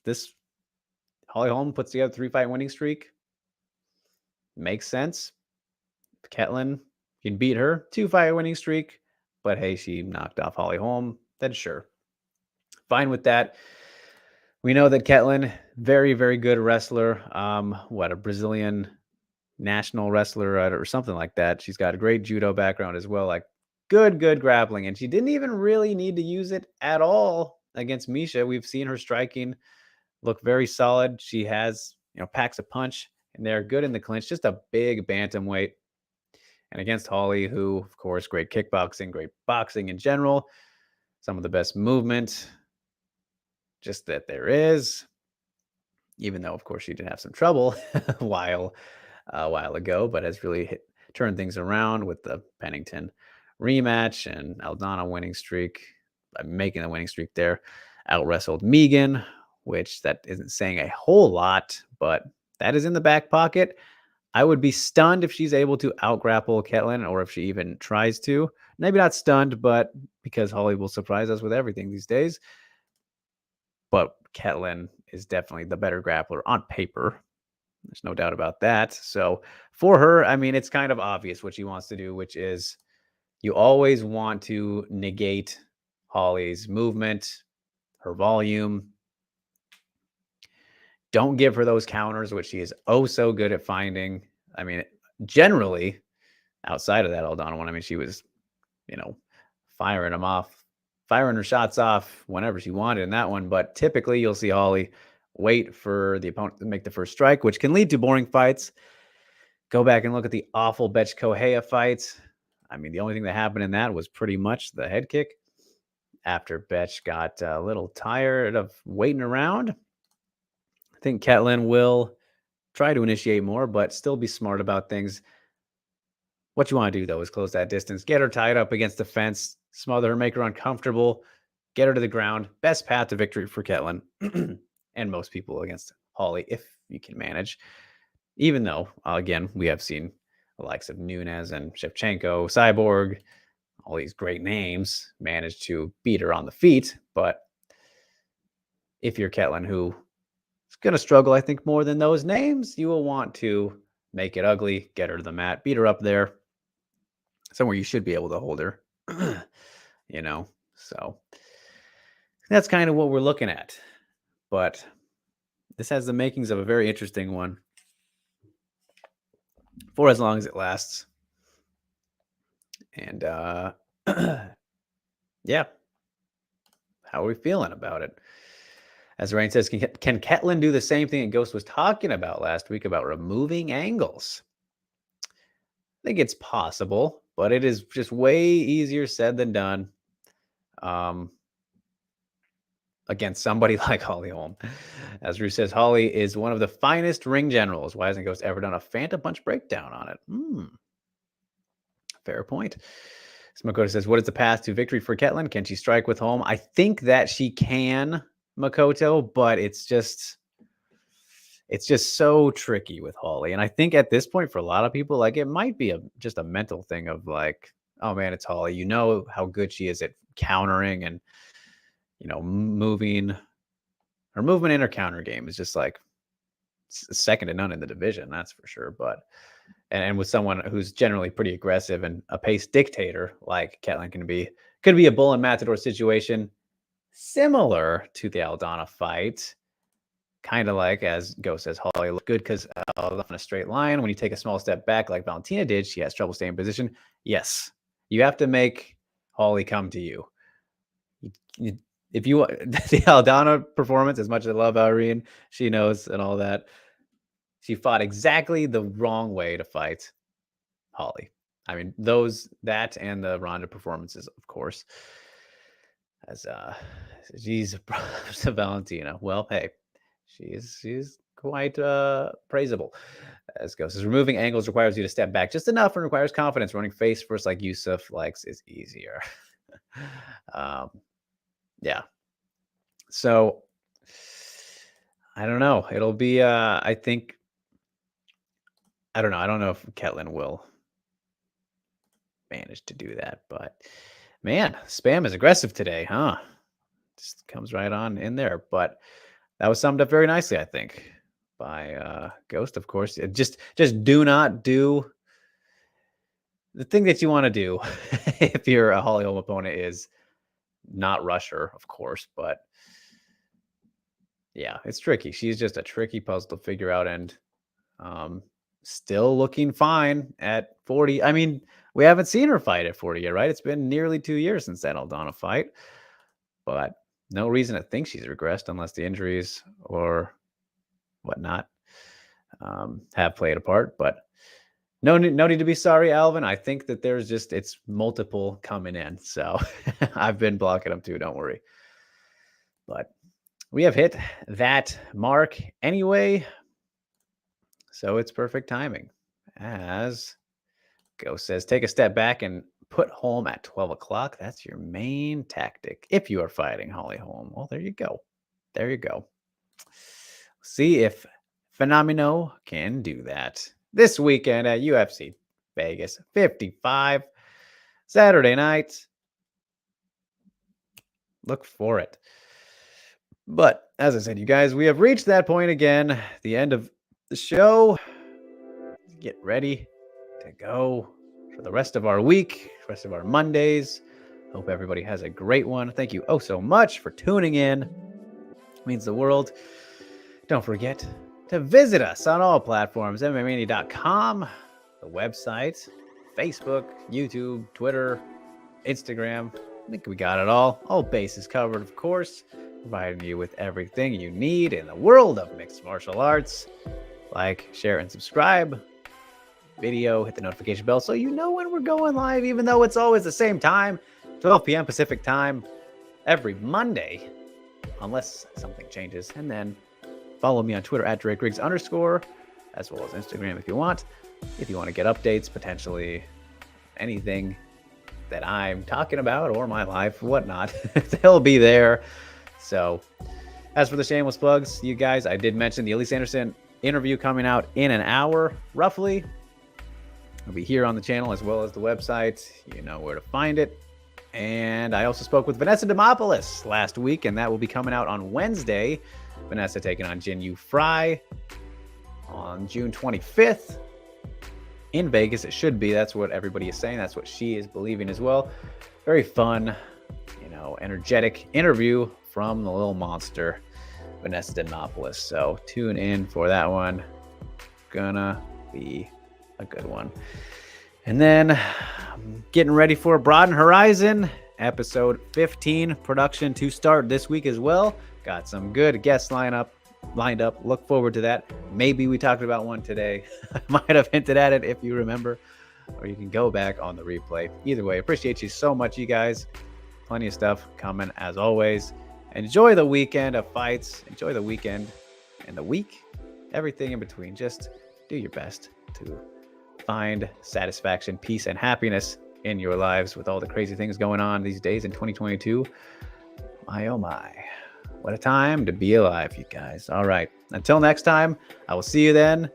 Holly Holm puts together a 3-fight winning streak. Makes sense. Ketlen can beat her, 2-fight winning streak, but hey, she knocked off Holly Holm. Then sure, fine with that. We know that Ketlen, very, very good wrestler. A Brazilian national wrestler or something like that. She's got a great judo background as well. Like good grappling, and she didn't even really need to use it at all against Misha. We've seen her striking look very solid. She has, packs a punch, and they're good in the clinch. Just a big bantamweight. And against Holly, who, of course, great kickboxing, great boxing in general, some of the best movement, just that there is, even though, of course, she did have some trouble a while ago, but has really turned things around with the Pennington rematch and Aldana winning streak, making the winning streak there. Out-wrestled Megan, which that isn't saying a whole lot, but that is in the back pocket. I would be stunned if she's able to out-grapple Ketlen, or if she even tries to. Maybe not stunned, but because Holly will surprise us with everything these days. But Ketlen is definitely the better grappler on paper. There's no doubt about that. So for her, I mean, it's kind of obvious what she wants to do, which is you always want to negate Holly's movement, her volume. Don't give her those counters, which she is oh so good at finding. I mean, generally, outside of that Aldana one, I mean, she was, firing her shots off whenever she wanted in that one. But typically, you'll see Holly wait for the opponent to make the first strike, which can lead to boring fights. Go back and look at the awful Betch Kohea fight. I mean, the only thing that happened in that was pretty much the head kick after Betch got a little tired of waiting around. I think Ketlin will try to initiate more, but still be smart about things. What you want to do, though, is close that distance. Get her tied up against the fence, smother her, make her uncomfortable, get her to the ground. Best path to victory for Ketlin and most people against Holly, if you can manage. Even though, again, we have seen the likes of Nunes and Shevchenko, Cyborg, all these great names manage to beat her on the feet. But if you're Ketlin, who is going to struggle, I think, more than those names, you will want to make it ugly, get her to the mat, beat her up there, somewhere you should be able to hold her, so that's kind of what we're looking at. But this has the makings of a very interesting one for as long as it lasts. And yeah, how are we feeling about it? As Rain says, can Ketlin do the same thing that Ghost was talking about last week about removing angles? I think it's possible, but it is just way easier said than done against somebody like Holly Holm. As Rue says, Holly is one of the finest ring generals. Why hasn't Ghost ever done a Phantom Punch breakdown on it? Fair point. Makoto says, what is the path to victory for Ketlin? Can she strike with Holm? I think that she can, Makoto, but it's just so tricky with Holly. And I think at this point, for a lot of people, like, it might be just a mental thing of like, oh man, it's Holly. You know how good she is at countering and, moving. Her movement in her counter game is just like second to none in the division, that's for sure. But and with someone who's generally pretty aggressive and a pace dictator like Ketlin could be a bull and matador situation, similar to the Aldana fight. Kind of like, as Ghost says, Holly looked good because on a straight line. When you take a small step back like Valentina did, she has trouble staying in position. Yes, you have to make Holly come to you. If you want the Aldana performance, as much as I love Irene, she knows and all that, she fought exactly the wrong way to fight Holly. I mean, that and the Ronda performances, of course. As she's Valentina. Well, hey, she's quite praisable. As Ghost says, removing angles requires you to step back just enough and requires confidence. Running face first like Yusuf likes is easier. Yeah. So I don't know. It'll be I think I don't know. I don't know if Ketlin will manage to do that, but man, spam is aggressive today, huh? Just comes right on in there. But that was summed up very nicely, I think, by Ghost, of course. Just do not do the thing that you want to do if you're a Holly Holm opponent is not rush her, of course. But yeah, it's tricky. She's just a tricky puzzle to figure out, and still looking fine at 40. I mean, we haven't seen her fight at 40 yet, right? It's been nearly 2 years since that Aldana fight, but no reason to think she's regressed unless the injuries or whatnot have played a part. But no need to be sorry, Alvin. I think that it's multiple coming in. So I've been blocking them too. Don't worry. But we have hit that mark anyway. So it's perfect timing. As Ghost says, take a step back and put Holm at 12 o'clock. That's your main tactic if you are fighting Holly Holm. Well, there you go. There you go. See if Fenomeno can do that this weekend at UFC Vegas 55, Saturday night. Look for it. But as I said, you guys, we have reached that point again, the end of the show. Get ready to go for the rest of our week, rest of our Mondays. Hope everybody has a great one. Thank you so much for tuning in. It means the world. Don't forget to visit us on all platforms, MMAmania.com, the website, Facebook, YouTube, Twitter, Instagram. I think we got it all. All bases covered, of course. providing you with everything you need in the world of mixed martial arts. Like, share, and subscribe. Video, hit the notification bell so you know when we're going live, even though it's always the same time, 12 p.m. Pacific time, every Monday, unless something changes. And then follow me on Twitter at DrakeRiggs_, as well as Instagram if you want. If you want to get updates, potentially anything that I'm talking about or my life, whatnot, they'll be there. So, as for the shameless plugs, you guys, I did mention the Elise Anderson interview coming out in an hour, roughly. It'll be here on the channel as well as the website. You know where to find it. And I also spoke with Vanessa Demopoulos last week, and that will be coming out on Wednesday. Vanessa taking on Jin Yu Fry on June 25th in Vegas. It should be. That's what everybody is saying. That's what she is believing as well. Very fun, energetic interview from the little monster, Vanessa Demopoulos. So tune in for that one. Gonna be a good one. And then I'm getting ready for Broaden Horizon, episode 15 production to start this week as well. Got some good guests lined up. Look forward to that. Maybe we talked about one today. I might have hinted at it if you remember, or you can go back on the replay. Either way, appreciate you so much, you guys. Plenty of stuff coming as always. Enjoy the weekend of fights. Enjoy the weekend and the week. Everything in between. Just do your best to find satisfaction, peace, and happiness in your lives with all the crazy things going on these days in 2022. My, oh my. What a time to be alive, you guys. All right. Until next time, I will see you then.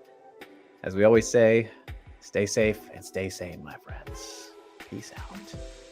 As we always say, stay safe and stay sane, my friends. Peace out.